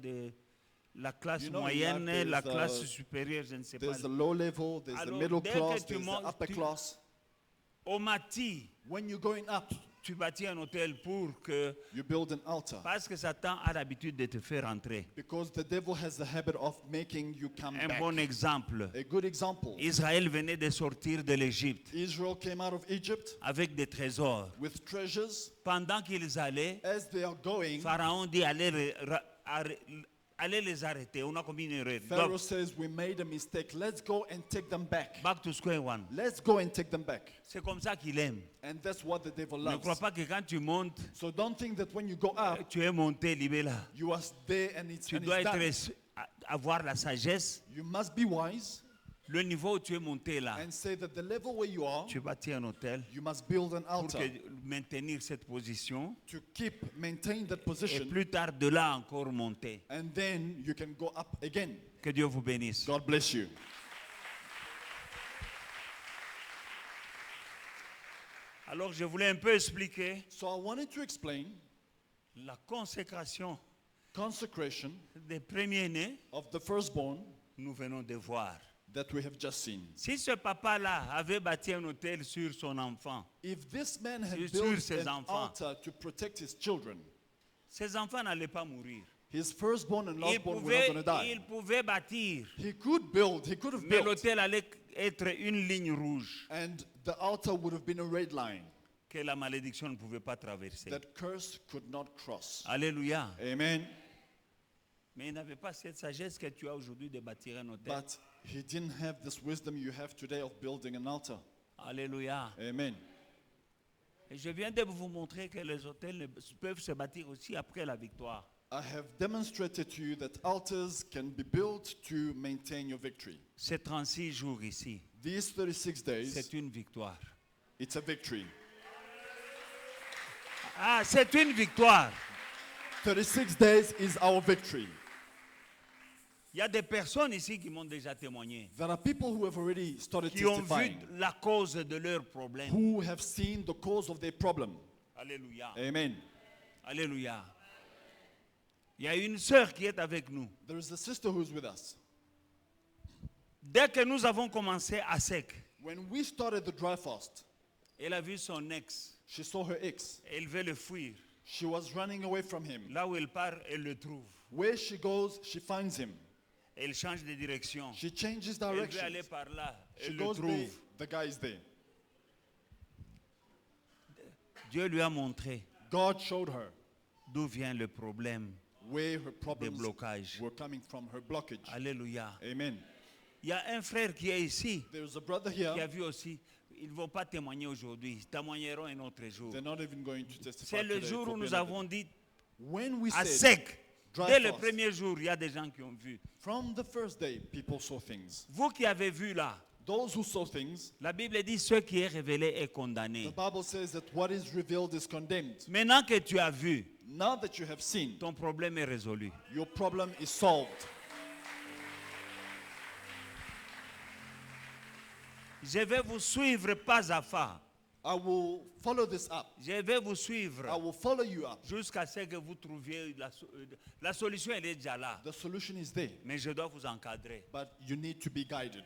la classe
You know,
moyenne,
there's
la
the-
classe supérieure, je ne sais pas.
There's the low level, there's the
Alors,
middle
dès que
class,
tu
there's the
montes,
upper class.
Au Mati,
When you're going up,
tu bâtis un hôtel pour que...
you build an altar.
Parce que Satan a l'habitude de te faire entrer.
Because the devil has the habit of making you come
Un
back.
bon exemple.
A good example.
Israël venait de sortir de l'Égypte
Israel came out of Egypt
avec des trésors.
with treasures.
Pendant qu'ils allaient,
As they are going,
Pharaon dit allez les arrêter. On a commis une erreur.
Pharaoh
Donc,
says, we made a mistake. Let's go and take them back.
back to square one.
Let's go and take them back.
C'est comme ça qu'il aime.
And that's what the devil
Ne crois
loves.
pas que quand tu montes,
So don't think that when you go up,
tu es monté, libé là.
you are there and it's,
Tu
and
dois
it's done.
avoir la sagesse.
You must be wise
Le niveau où tu es monté là,
and say that the level where you are,
tu bâtis un hôtel
you must build an
pour
altar
maintenir cette position.
to maintain that
Et
position,
plus tard, de là encore monter.
and then you can go up again.
Que Dieu vous bénisse.
God bless you.
Alors je voulais un peu expliquer
So I wanted to explain
la consécration
consecration
des premiers-nés,
of the firstborn
nous venons de voir.
that we have just seen.
Si ce papa-là avait bâti un hôtel sur son enfant,
If this man had
Sur
built
ses
an
enfants.
altar to protect his children,
ses enfants n'allaient pas mourir.
his firstborn and
Il
lastborn were not going to die.
pouvait bâtir,
He could build, he could have
mais
built,
l'hôtel allait être une ligne rouge
and the altar would have been a red line
que la malédiction ne pouvait pas traverser.
that curse could not cross.
Alléluia.
Amen.
Mais il n'avait pas cette sagesse que tu as aujourd'hui de bâtir un hôtel.
But he didn't have this wisdom you have today of building an altar.
Alléluia.
Amen.
Et je viens de vous montrer que les hôtels peuvent se bâtir aussi après la victoire.
I have demonstrated to you that altars can be built to maintain your victory.
Ces 36 jours ici,
These 36 days,
c'est une victoire.
it's a victory.
Ah, c'est une victoire.
36 days is our victory.
Il y a des personnes ici qui m'ont déjà témoigné,
There are people who have already started
qui ont vu
testifying,
la cause de leurs problèmes.
who have seen the cause of their problem.
Alléluia.
Amen.
Alléluia. Il y a une sœur qui est avec nous.
There is a sister who is with us.
Dès que nous avons commencé à sec,
When we started the dry fast,
elle a vu son ex.
she saw her ex.
Elle veut le fuir.
She was running away from him.
Là où elle part, elle le trouve.
Where she goes, she finds him.
Elle change de direction.
She changes
Elle veut aller
directions.
par là.
She
Elle le
goes there,
trouve.
the guy is there.
Dieu lui a montré
God showed her
d'où vient le problème
where her
des
problems
blocages.
were coming from, her blockage.
Alléluia.
Amen.
Il y a un frère qui est ici,
There's a brother
qui a
here.
vu aussi. Ils ne vont pas témoigner aujourd'hui. Ils témoigneront un autre jour.
They're not even going to testify
C'est le
today.
jour
It
où
will be
nous
another
avons
day.
dit
When we
à
said
sec.
dry
Dès le
fast,
premier jour, il y a des gens qui ont vu.
from the first day, people saw things.
Vous qui avez vu là,
Those who saw things,
la Bible dit ce qui est révélé est condamné.
the Bible says that what is revealed is condemned.
Maintenant que tu as vu,
Now that you have seen,
ton problème est résolu.
your problem is solved.
Je vais vous suivre pas à pas.
I will follow this up.
Je vais vous
I
suivre
will follow you up.
jusqu'à ce que vous trouviez la solution, elle est déjà là.
The solution is there,
Mais je dois vous encadrer.
but you need to be guided.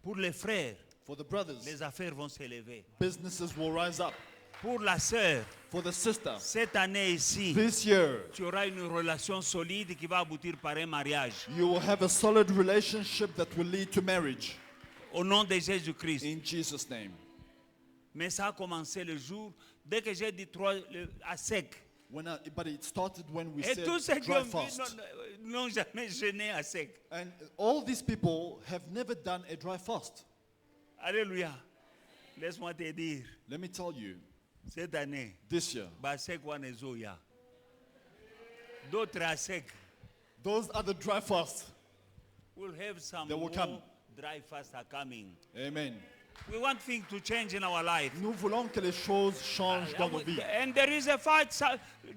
Pour les frères,
For the brothers,
les affaires vont s'élever.
businesses will rise up.
Pour la sœur,
For the sister,
cette année ici,
this year,
tu auras une relation solide qui va aboutir par un mariage.
you will have a solid relationship that will lead to marriage.
Au nom de Jésus-Christ.
In Jesus' name.
Mais ça a commencé le jour, dès que j'ai dit à sec.
But it started when we
Et
said
tous ceux qui
dry
ont vu
fast.
n'ont jamais jeûné à sec.
And all these people have never done a dry fast.
Alléluia. Laisse-moi te dire,
Let me tell you,
cette année,
this year,
ba sec wana ezoya. D'autres à sec
those are the dry fasts.
will have some
They will
more
come.
dry fasts are coming.
Amen.
We want things to change in our life.
Nous voulons que les choses changent dans nos vies.
And there is a fight.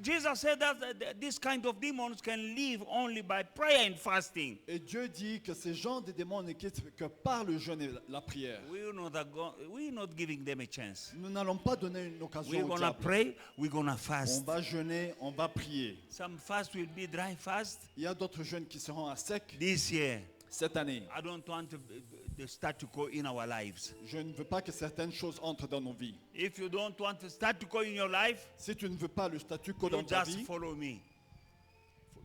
Jesus said that this kind of demons can live only by prayer and fasting.
Et Dieu dit que ces gens des démons ne quittent que par le jeûne et la prière.
We're not giving them a chance.
Nous n'allons pas donner une occasion
We're
au
gonna
diable.
pray, we're gonna
On
fast.
va jeûner, on va prier.
Some fast will be dry fast
Il y a d'autres jeûnes qui seront à sec
this year.
cette année.
I don't want the statu quo in our lives.
Je ne veux pas que certaines choses entrent dans nos vies.
If you don't want the statu quo in your life,
Si tu ne veux pas le statu quo
you
dans ta
just
vie,
follow me.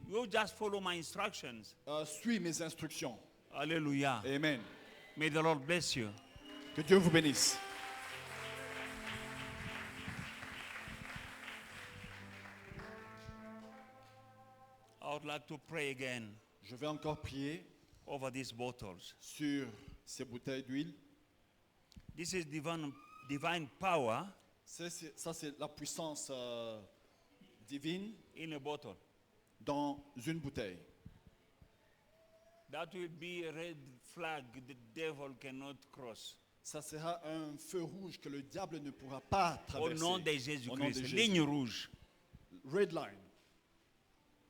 You just follow my instructions.
suis mes instructions.
Hallelujah.
Amen.
May the Lord bless you.
Que Dieu vous bénisse.
I would like to pray again
Je vais encore prier
over these bottles.
sur ces bouteilles d'huile.
This is divine power
Ça, c'est la puissance divine
in a bottle.
dans une bouteille.
That will be a red flag the devil cannot cross.
Ça sera un feu rouge que le diable ne pourra pas
Au
traverser.
nom de
Au nom de
Jésus-Christ.
Jésus.
Ligne rouge.
Red line.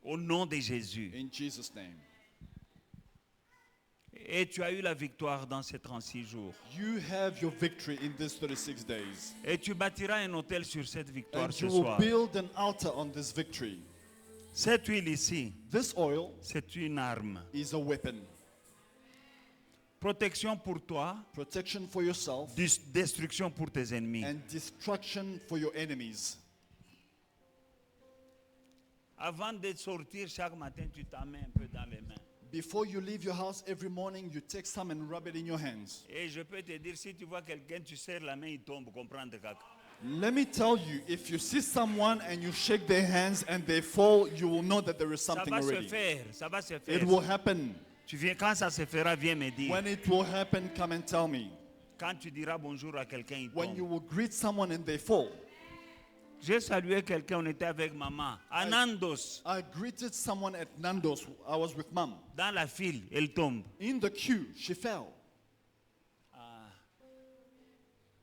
Au nom de Jésus.
In Jesus' name.
Et tu as eu la victoire dans ces 36 jours.
You have your victory in these 36 days.
Et tu bâtiras un hôtel sur cette victoire
And
ce
you will
soir.
build an altar on this victory.
Cette huile ici,
This oil
c'est une arme.
is a weapon.
Protection pour toi,
Protection for yourself
destruction pour tes ennemis.
and destruction for your enemies.
Avant de sortir chaque matin, tu t'en mets un peu dans les mains.
Before you leave your house every morning, you take some and rub it in your hands.
Et je peux te dire, si tu vois quelqu'un, tu serres la main, il tombe, comprendre caca.
Let me tell you, if you see someone and you shake their hands and they fall, you will know that there is
Ça
something
va se
already.
faire, ça va se
It
faire.
will happen.
Tu viens, quand ça se fera, viens me dire.
When it will happen, come and tell me.
Quand tu diras bonjour à quelqu'un, il
When you
tombe.
will greet someone and they fall.
J'ai salué quelqu'un, on était avec maman, à Nandos,
I greeted someone at Nando's. I was with mom.
dans la file, elle tombe.
In the queue, she fell.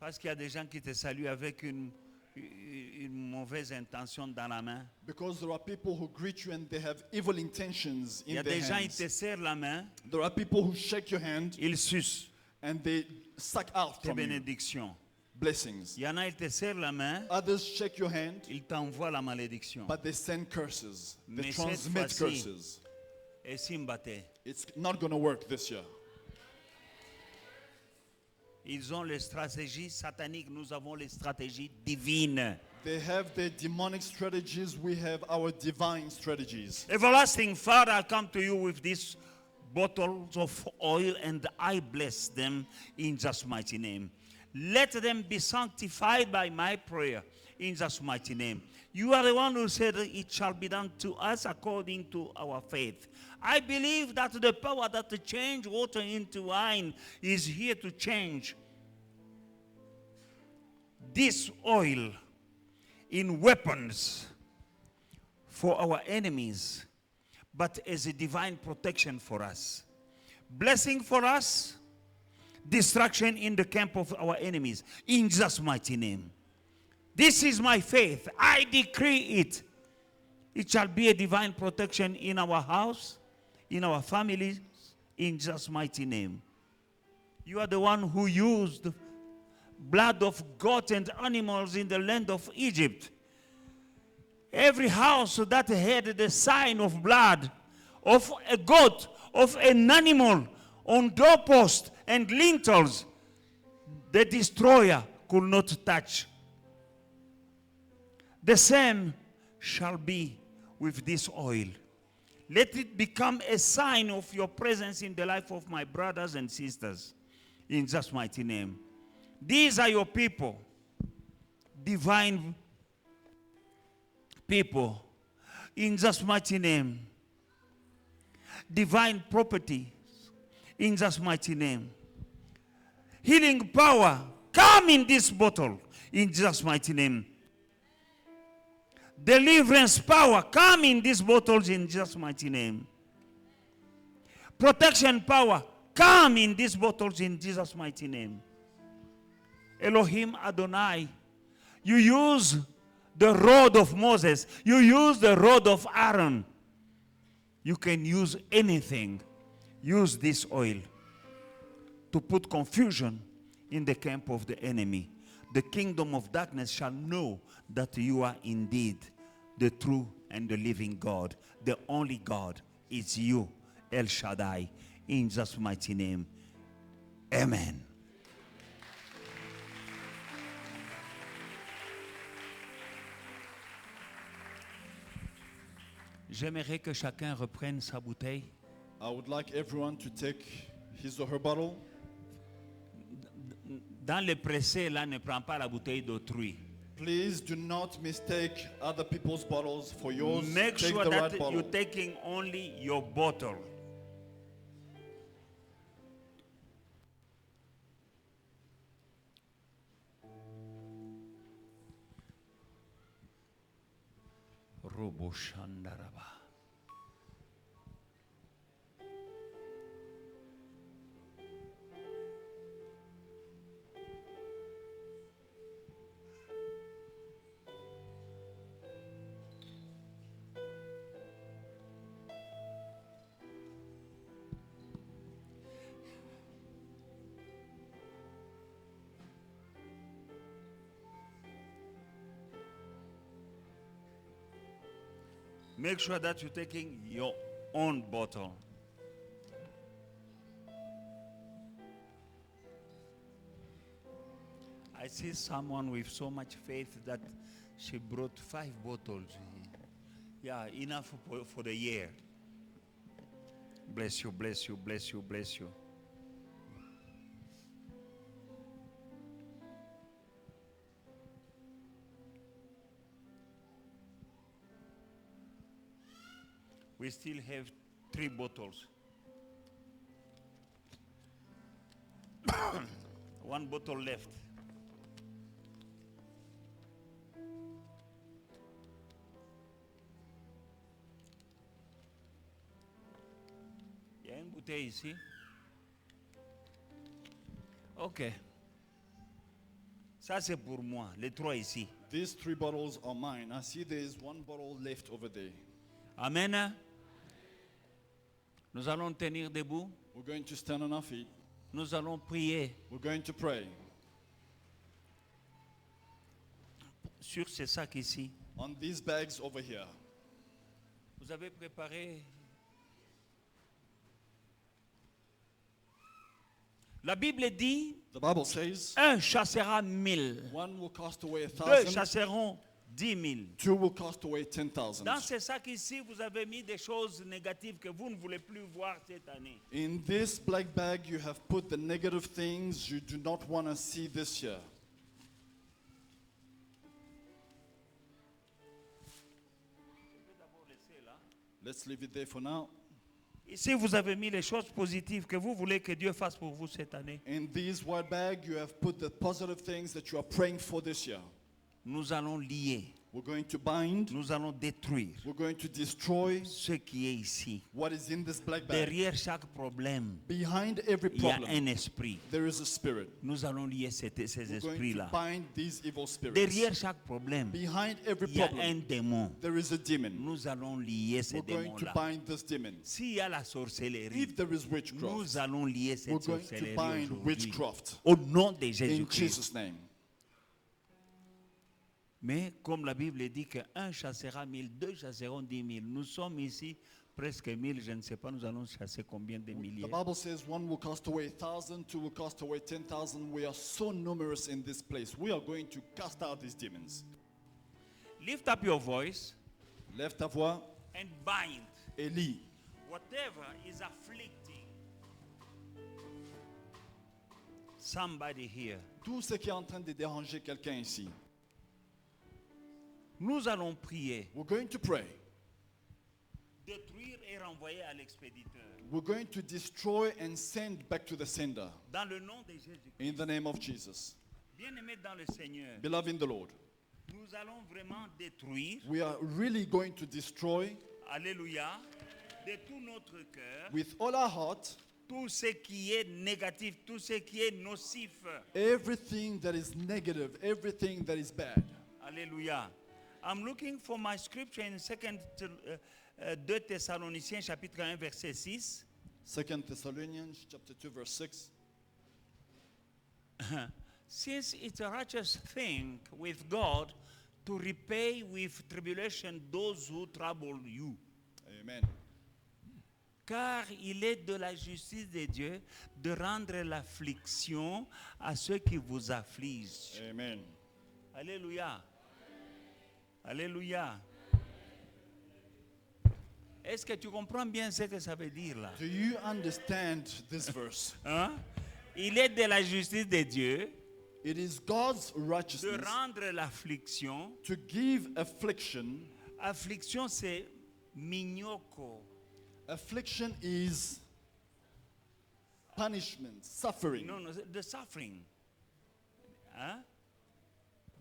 Parce qu'il y a des gens qui te saluent avec une mauvaise intention dans la main.
Because there are people who greet you and they have evil intentions
Il y
in
a
their
des gens, ils
hands.
te serrent la main,
There are people who shake your hand
ils sucent
and they suck out
tes
from you
bénédictions.
blessings.
Il y en a, ils te serrent la main,
Others shake your hand,
ils t'envoient la malédiction.
but they send curses. They
Mais cette
transmit
fois-ci-
curses.
Et Simbate,
It's not going to work this year.
ils ont les stratégies sataniques, nous avons les stratégies divines.
They have their demonic strategies. We have our divine strategies.
Everlasting Father, I come to you with these bottles of oil and I bless them in Jesus' mighty name. Let them be sanctified by my prayer in Jesus' mighty name. You are the one who said it shall be done to us according to our faith. I believe that the power that to change water into wine is here to change this oil in weapons for our enemies, but as a divine protection for us. Blessing for us, destruction in the camp of our enemies. In Jesus' mighty name. This is my faith. I decree it. It shall be a divine protection in our house, in our families, in Jesus' mighty name. You are the one who used blood of goats and animals in the land of Egypt. Every house that had the sign of blood, of a goat, of an animal, on doorposts and lintels, the destroyer could not touch. The same shall be with this oil. Let it become a sign of your presence in the life of my brothers and sisters. In Jesus' mighty name. These are your people, divine people. In Jesus' mighty name. Divine property. In Jesus' mighty name. Healing power, come in this bottle. In Jesus' mighty name. Deliverance power, come in these bottles in Jesus' mighty name. Protection power, come in these bottles in Jesus' mighty name. Elohim Adonai, you use the rod of Moses, you use the rod of Aaron. You can use anything. Use this oil to put confusion in the camp of the enemy. The kingdom of darkness shall know that you are indeed the true and the living God. The only God is you, El Shaddai. In Jesus' mighty name, amen. J'aimerais que chacun reprenne sa bouteille.
I would like everyone to take his or her bottle.
Dans le pressé, là, ne prends pas la bouteille d'autrui.
Please do not mistake other people's bottles for yours.
Make
Take
sure
the
that
right bottle.
you're taking only your bottle. Robo Shandaraba. Make sure that you're taking your own bottle. I see someone with so much faith that she brought 5 bottles. Yeah, enough for the year. Bless you, bless you, bless you, bless you. We still have 3 bottles. 1 bottle left. Il y a une bouteille ici. Ok. Ça c'est pour moi, les 3 ici.
These 3 bottles are mine. I see there's 1 bottle left over there.
Amen. Nous allons tenir debout.
We're going to stand on our feet.
Nous allons prier
We're going to pray
sur ces sacs ici.
on these bags over here.
Vous avez préparé. La Bible dit,
The Bible says,
un chassera 1000,
1 will cast away
2
1,000,
chasseront 10 000.
2 will cast away 10,000.
Dans ces sacs ici, vous avez mis des choses négatives que vous ne voulez plus voir cette année.
In this black bag, you have put the negative things you do not want to see this year. Let's leave it there for now.
Ici, vous avez mis les choses positives que vous voulez que Dieu fasse pour vous cette année.
In this white bag, you have put the positive things that you are praying for this year.
Nous allons lier,
We're going to bind,
nous allons détruire
we're going to destroy
ce qui est ici.
what is in this black bag.
Derrière chaque problème,
Behind every
il y a
problem,
un esprit.
there is a spirit.
Nous allons lier ces
We're going to
esprits-là.
bind these evil spirits.
Derrière chaque problème,
Behind every
il y a un
problem,
démon.
there is a demon.
Nous allons lier ces
We're going to
démons-là.
bind this demon.
S'il y a la sorcellerie,
If there is witchcraft,
nous allons lier
we're
cette
going to
sorcellerie
bind
aujourd'hui.
witchcraft
Au nom de
in
Jésus-Christ.
Jesus' name.
Mais comme la Bible dit qu'un chassera 1000, 2 chasseront 10 000. Nous sommes ici presque 1000, je ne sais pas, nous allons chasser combien de milliers.
The Bible says 1 will cast away 1,000, 2 will cast away 10,000. We are so numerous in this place. We are going to cast out these demons.
Lift up your voice
Lève ta voix
and bind
et lis.
whatever is afflicting somebody here.
Tout ce qui est en train de déranger quelqu'un ici.
Nous allons prier,
We're going to pray.
détruire et renvoyer à l'expéditeur.
We're going to destroy and send back to the sender
Dans le nom de Jésus.
in the name of Jesus.
Bien-aimés dans le Seigneur,
Beloved in the Lord,
nous allons vraiment détruire,
we are really going to destroy
alléluia, de tout notre cœur,
with all our heart
tout ce qui est négatif, tout ce qui est nocif.
everything that is negative, everything that is bad.
Alléluia. I'm looking for my scripture in 2 Thessaloniciens chapitre 1 verset 6.
2 Thessalonians chapter 2 verse 6.
Since it's a righteous thing with God to repay with tribulation those who trouble you.
Amen.
Car il est de la justice de Dieu de rendre l'affliction à ceux qui vous affligent.
Amen.
Alléluia. Alléluia. Est-ce que tu comprends bien ce que ça veut dire là?
Do you understand this verse?
Hein? Il est de la justice de Dieu
It is God's
de
righteousness
rendre l'affliction.
to give affliction.
Affliction, c'est mignoko.
Affliction is punishment, suffering.
Non, non, the suffering. Hein?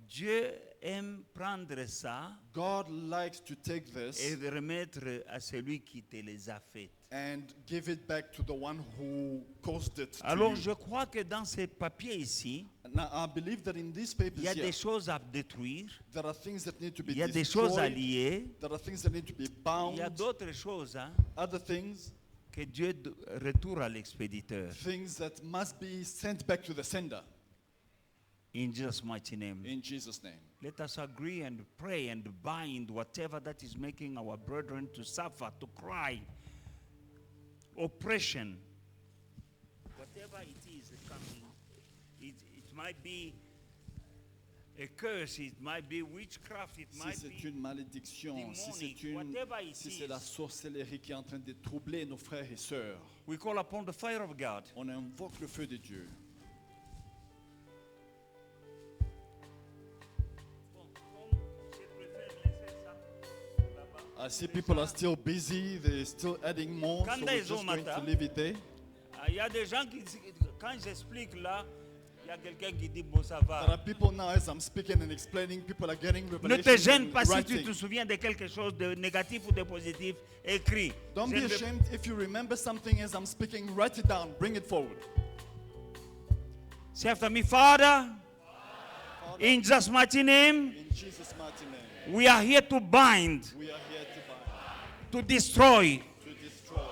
Dieu aime prendre ça
God likes to take
et
this
de remettre à celui qui te les a faites.
and give it back to the one who caused it to
Alors,
you.
je crois que dans ces papiers ici,
Now, I believe that in these
il
papers
y a
here,
des choses à détruire,
there are things that need to be
il y a des choses à
destroyed.
lier,
There are things that need to be
il
bound.
y a d'autres choses hein,
Other things,
que Dieu retourne à l'expéditeur.
things that must be sent back to the sender.
In Jesus' mighty name.
In Jesus' name.
Let us agree and pray and bind whatever that is making our brethren to suffer, to cry, oppression. Whatever it is coming, it might be a curse, it might be witchcraft, it
Si
might
c'est
be
une malédiction,
demonic, whatever it
si c'est
is.
la sorcellerie qui est en train de troubler nos frères et sœurs,
We call upon the fire of God.
on invoque le feu de Dieu. I see people are still busy, they're still adding more, so we're just going to leave it there.
Il y a des gens qui, quand j'explique là, il y a quelqu'un qui dit bon ça
There
va.
are people now, as I'm speaking and explaining, people are getting
Ne
revelation
te gêne
and
pas si tu
writing.
te souviens de quelque chose de négatif ou de positif, écris.
Don't
Je
be
ne vais-
ashamed if you remember something as I'm speaking, write it down, bring it forward.
Say after me, Father, in Jesus' mighty name,
In Jesus' mighty name,
we are here to bind,
we are here to bind,
to destroy
to destroy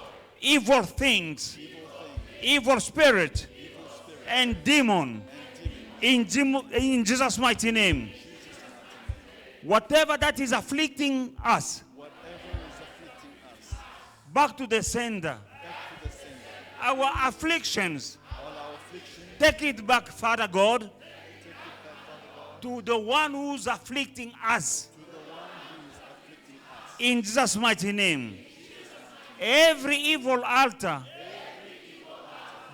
evil things,
evil things,
evil spirit,
evil spirits,
and demon.
and demons.
In Jesus' mighty name. Whatever that is afflicting us,
Whatever is afflicting us,
back to the sender.
back to the sender.
Our afflictions,
All our afflictions,
take it back, Father God,
take it back, Father God,
to the one who's afflicting us.
to the one who is afflicting us.
In Jesus' mighty name. Every evil altar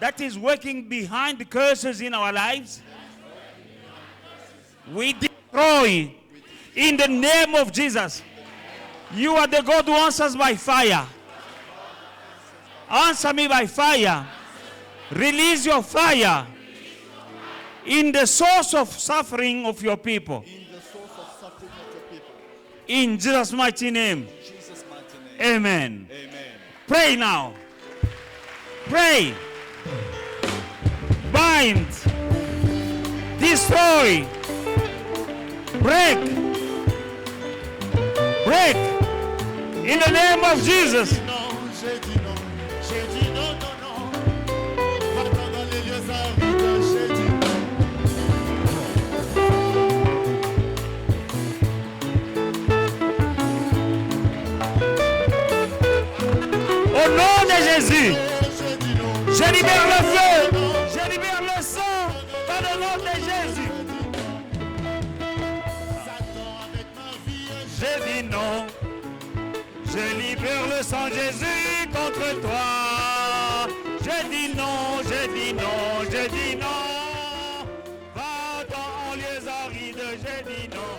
that is working behind the curses in our lives, we destroy in the name of Jesus. You are the God who answers by fire. Answer me by fire. Release your fire in the source of suffering of your people.
In the source of suffering of your people.
In Jesus' mighty name.
In Jesus' mighty name.
Amen.
Amen.
Pray now. Pray. Bind. Destroy. Break. Break. In the name of Jesus.
Non, j'ai dit non, j'ai dit non, non, non. Va dans les lieux arides, j'ai dit non.
Au nom de Jésus.
J'ai dit non,
Je libère le feu. Je libère le sang. Dans le nom de Jésus.
Satan avec ma vie,
J'ai dit non. Je libère le sang de Jésus contre toi. J'ai dit non, j'ai dit non, j'ai dit non. Va dans lieux arides, j'ai dit non.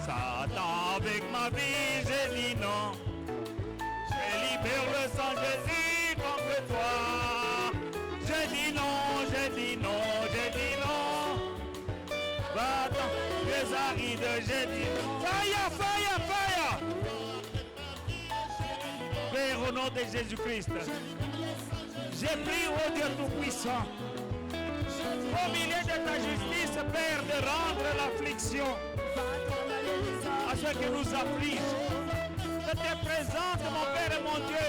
Satan avec ma vie, j'ai dit non. Je libère le sang de Jésus contre toi. J'ai dit non, j'ai dit non, j'ai dit non. Va dans lieux arides, j'ai dit non. Fire, fire, fire. Père, au nom de Jésus-Christ, j'ai pris, ô Dieu Tout-Puissant, au milieu de ta justice, Père, de rendre l'affliction à ceux qui nous affligent. Je te présente, mon Père et mon Dieu,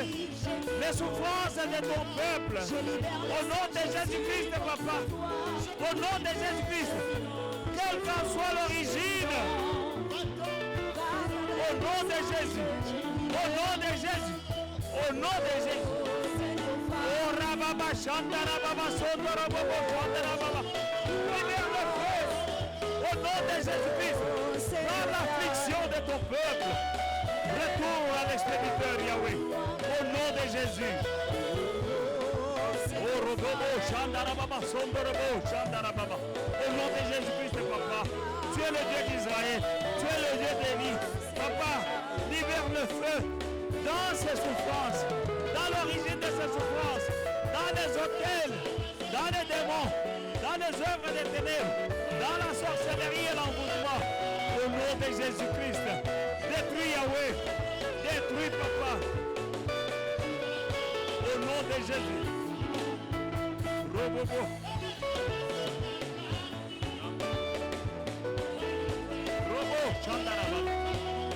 les souffrances de ton peuple. Au nom de Jésus-Christ, Papa, au nom de Jésus-Christ, quelle qu'en soit l'origine, au nom de Jésus, au nom de Jésus, au nom de Jésus. Oh Rababa Shanda Rababa Sondo Rababa Shanda Rababa. Libère le feu au nom de Jésus-Christ. Dans l'affliction de ton peuple. Retourne à l'expéditeur Yahweh. Au nom de Jésus. Oh Rababa Shanda Rababa Sondo Rababa Shanda Rababa. Au nom de Jésus-Christ, Papa. Tu es le Dieu d'Israël. Tu es le Dieu d'Élie. Papa, libère le feu dans ces souffrances, dans l'origine de ces souffrances, dans les hôtels, dans les démons, dans les œuvres des ténèbres, dans la sorcellerie et l'envoûtement. Au nom de Jésus-Christ, détruis Yahweh, détruis Papa. Au nom de Jésus. Robobo. Robo, Chandarababa.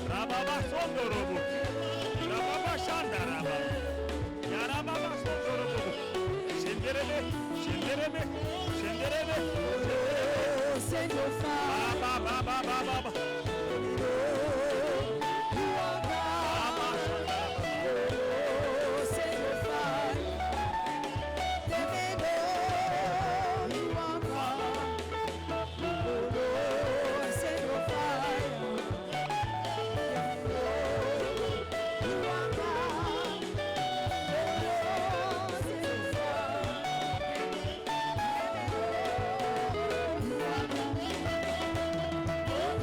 Rababa Sondo Robo. Rababa Chandarababa. Yarababa Sondo Robo. Shenderebe, Shenderebe, Shenderebe, Shenderebe.
send your fire.
Ba, ba, ba, ba, ba, ba.
You are God. Oh, send your fire. Let me know you are God. Oh, send your fire. Let me know you are God. Oh, send your fire. Let me know you are God.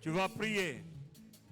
Tu vas prier.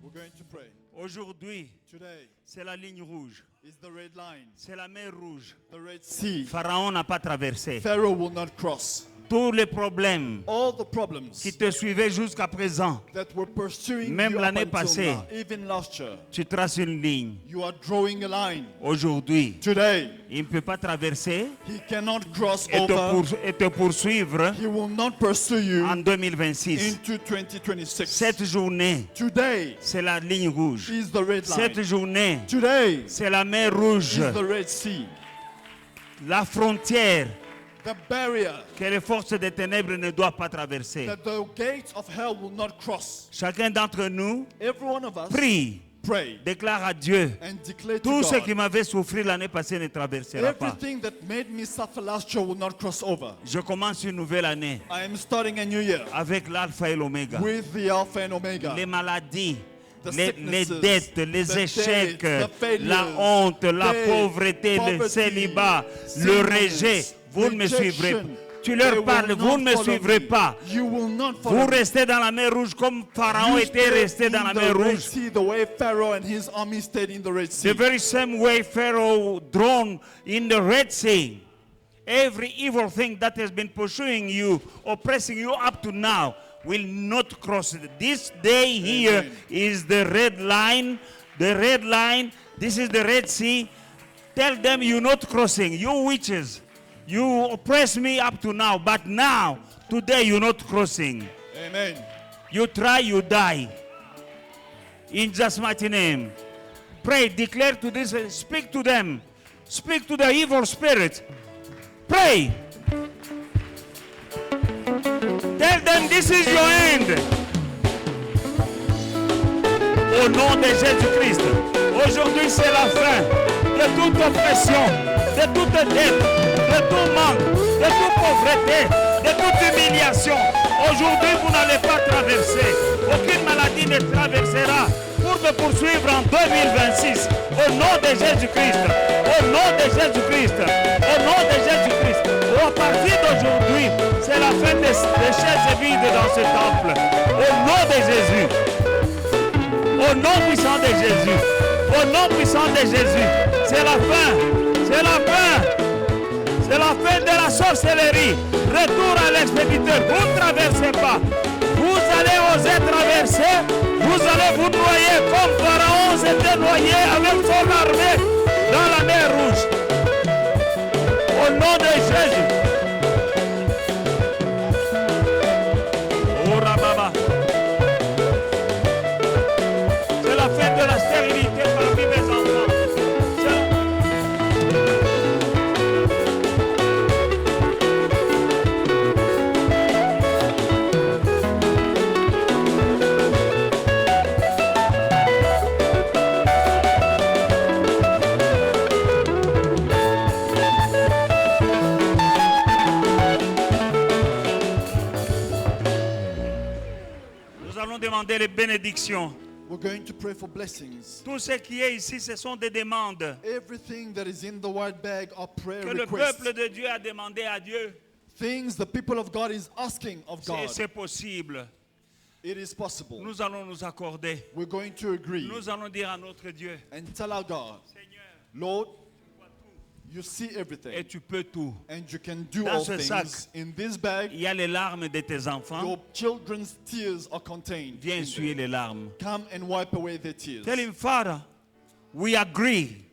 We're going to pray.
Aujourd'hui,
Today
c'est la ligne rouge.
is the red line,
C'est la mer rouge.
the Red Sea.
Pharaon n'a pas traversé.
Pharaoh will not cross.
Tous les problèmes
All the problems
qui te suivaient jusqu'à présent,
that were pursuing
Même
you up
l'année
until
passée.
now, even last year,
tu traces une ligne.
you are drawing a line.
Aujourd'hui,
Today,
il ne peut pas traverser
he cannot cross
et
over.
et te poursuivre
He will not pursue you
en 2026.
into 2026.
Cette journée,
Today
c'est la ligne rouge.
is the red
Cette
line.
journée,
Today
c'est la mer rouge.
is the Red Sea.
La frontière
The barrier
que les forces des ténèbres ne doivent pas traverser.
that the gates of hell will not cross.
Chacun d'entre nous
Every one of us
prie,
pray
déclare à Dieu,
and declare
tout
to
ce qui
God,
m'avait souffert l'année passée ne traversera pas.
everything that made me suffer last year will not cross over.
Je commence une nouvelle année
I am starting a new year
avec l'alpha et l'oméga.
with the Alpha and Omega.
Les maladies,
The
les
sicknesses,
dettes, les
the
échecs,
dates, the failures,
la honte, la
death,
pauvreté, le
poverty,
célibat, le
singleness,
rejet. Vous ne me suivrez pas.
rejection.
Tu
They
leur
will
parles,
not
vous ne me
follow
suivrez
me.
pas.
You will not
Vous
follow me.
restez dans la mer rouge comme Pharaon
You
était
stay
resté dans
in
la
the
mer
Red
rouge.
Sea, the way Pharaoh and his army stayed in the Red Sea.
The very same way Pharaoh drowned in the Red Sea. Every evil thing that has been pursuing you, oppressing you up to now, will not cross it. This day here
Amen.
is the red line. The red line. This is the Red Sea. Tell them you're not crossing. You witches. You oppress me up to now, but now, today, you're not crossing.
Amen.
You try, you die. In Jesus' mighty name. Pray, declare to this, speak to them. Speak to the evil spirit. Pray. Tell them this is your end. Au nom de Jésus-Christ. Aujourd'hui, c'est la fin de toute oppression, de toute dette, de tout manque, de toute pauvreté, de toute humiliation. Aujourd'hui, vous n'allez pas traverser. Aucune maladie ne traversera pour te poursuivre en 2026. Au nom de Jésus-Christ. Au nom de Jésus-Christ. Au nom de Jésus-Christ. À partir d'aujourd'hui, c'est la fin des chaises vides dans ce temple. Au nom de Jésus. Au nom puissant de Jésus. Au nom puissant de Jésus. C'est la fin. C'est la fin. C'est la fin de la sorcellerie. Retour à l'expéditeur. Vous ne traversez pas. Vous allez oser traverser. Vous allez vous noyer comme Pharaon s'était noyé avec son armée dans la mer rouge. Au nom de Jésus. Oh Rababa. C'est la fin de la stérilité parmi mes enfants. Nous allons demander les bénédictions.
We're going to pray for blessings.
Tout ce qui est ici, ce sont des demandes
Everything that is in the white bag are prayer
que le
requests.
peuple de Dieu a demandé à Dieu.
Things the people of God is asking of God.
C'est possible.
It is possible.
Nous allons nous accorder.
We're going to agree
Nous allons dire à notre Dieu,
and tell our God,
Seigneur,
Lord, you see
et
everything
tu peux tout.
and you can do
Dans
all
ce
things.
sac,
In this bag,
Il y a les larmes de tes enfants.
your children's tears are contained.
Viens
in
essuyer
there.
les larmes.
Come and wipe away their tears.
Tell him, Father, we agree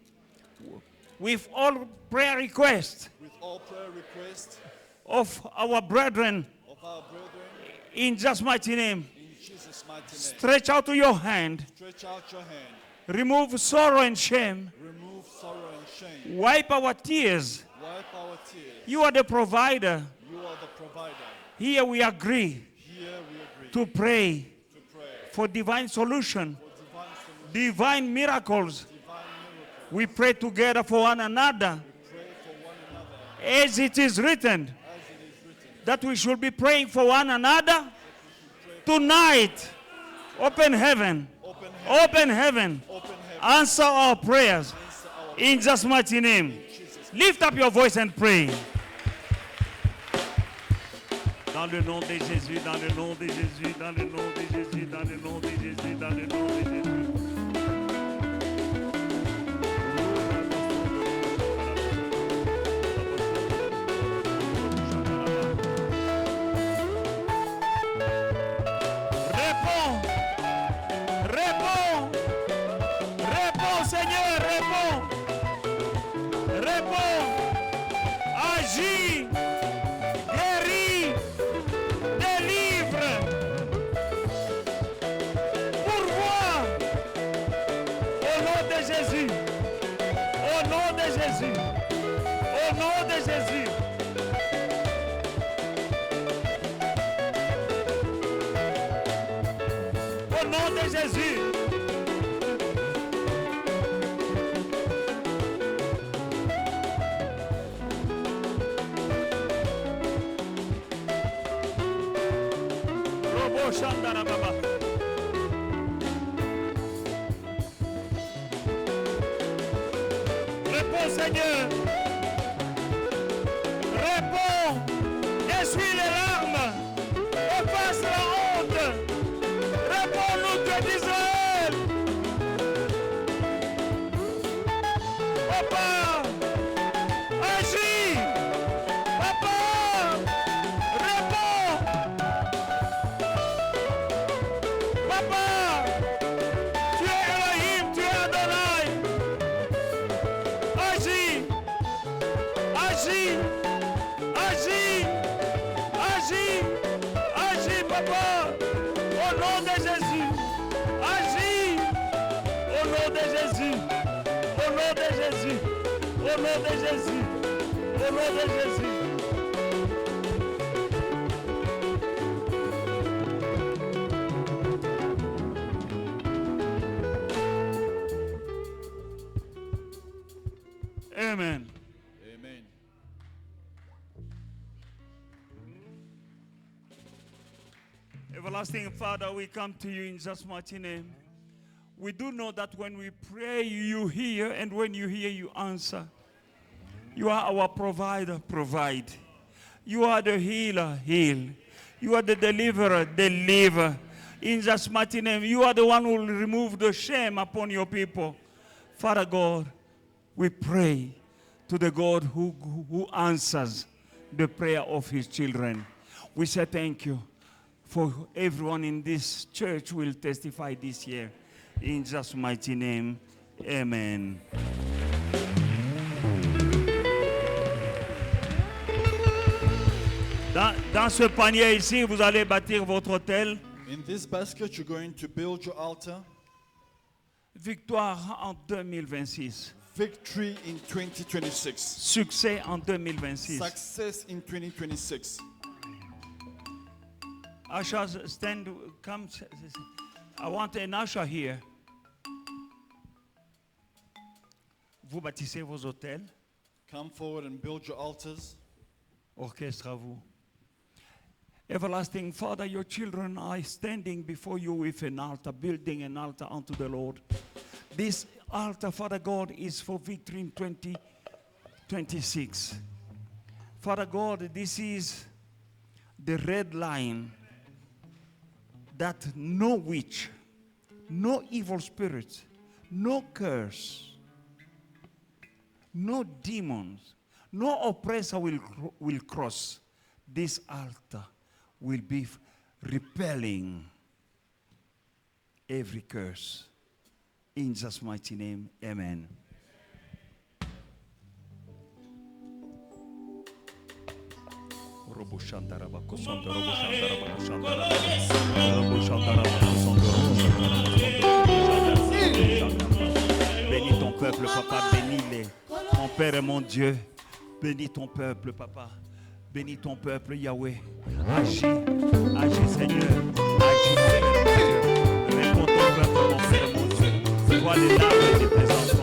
with all prayer requests
With all prayer requests
of our brethren
of our brethren,
in Jesus' mighty name.
in Jesus' mighty name,
Stretch out your hand.
stretch out your hand.
Remove sorrow and shame.
Remove sorrow and shame.
Wipe our tears.
Wipe our tears.
You are the provider.
You are the provider.
Here we agree
Here we agree
to pray
to pray
for divine solution,
for divine solution,
divine miracles.
divine miracle.
We pray together for one another.
Pray for one another
As it is written,
as it is written.
that we should be praying for one another tonight. Open heaven.
Open heaven.
Open heaven.
Open heaven.
Answer our prayers.
Answer our
In Jesus' mighty name.
Jesus.
Lift up your voice and pray. Dans le nom de Jésus, dans le nom de Jésus, dans le nom de Jésus, dans le nom de Jésus, dans le nom de Jésus. Réponds, réponds, réponds Seigneur, réponds, réponds, agis, guéris, délivre, pourvois, au nom de Jésus, au nom de Jésus, au nom de Jésus. Au nom de Jésus. Robo Shandara Baba. Réponds Seigneur. Réponds. Essuie les larmes. Efface la honte. Réponds-nous, Dieu d'Israël. Papa, agis. Papa, réponds. Papa, tu es Elohim, tu es Adonai. Agis. Agis. Agis. Agis. Agis, papa. Au nom de Jésus, agis. Au nom de Jésus, au nom de Jésus, au nom de Jésus, au nom de Jésus. Amen.
Amen.
Everlasting Father, we come to you in Jesus' mighty name. We do know that when we pray, you hear, and when you hear, you answer. You are our provider, provide. You are the healer, heal. You are the deliverer, deliver. In Jesus' mighty name, you are the one who will remove the shame upon your people. Father God, we pray to the God who answers the prayer of his children. We say thank you for everyone in this church will testify this year. In Jesus' mighty name, amen. Dans ce panier ici, vous allez bâtir votre hôtel.
In this basket, you're going to build your altar.
Victoire en 2026.
Victory in 2026.
Succès en 2026.
Success in 2026.
Ushers, stand, come. I want an usher here. Vous bâtissez vos hôtels.
Come forward and build your altars.
Orchestre à vous. Everlasting Father, your children are standing before you with an altar, building an altar unto the Lord. This altar, Father God, is for victory in 2026. Father God, this is the red line that no witch, no evil spirit, no curse, no demons, no oppressor will cross. This altar will be repelling every curse. In Jesus' mighty name, amen. Bénis ton peuple, papa, bénis-les. Mon Père et mon Dieu, bénis ton peuple, papa. Bénis ton peuple, Yahweh. Agis, agis, Seigneur. Agis, mon Père et mon Dieu. Réponds ton peuple, mon Père et mon Dieu. Vois les larmes des présents.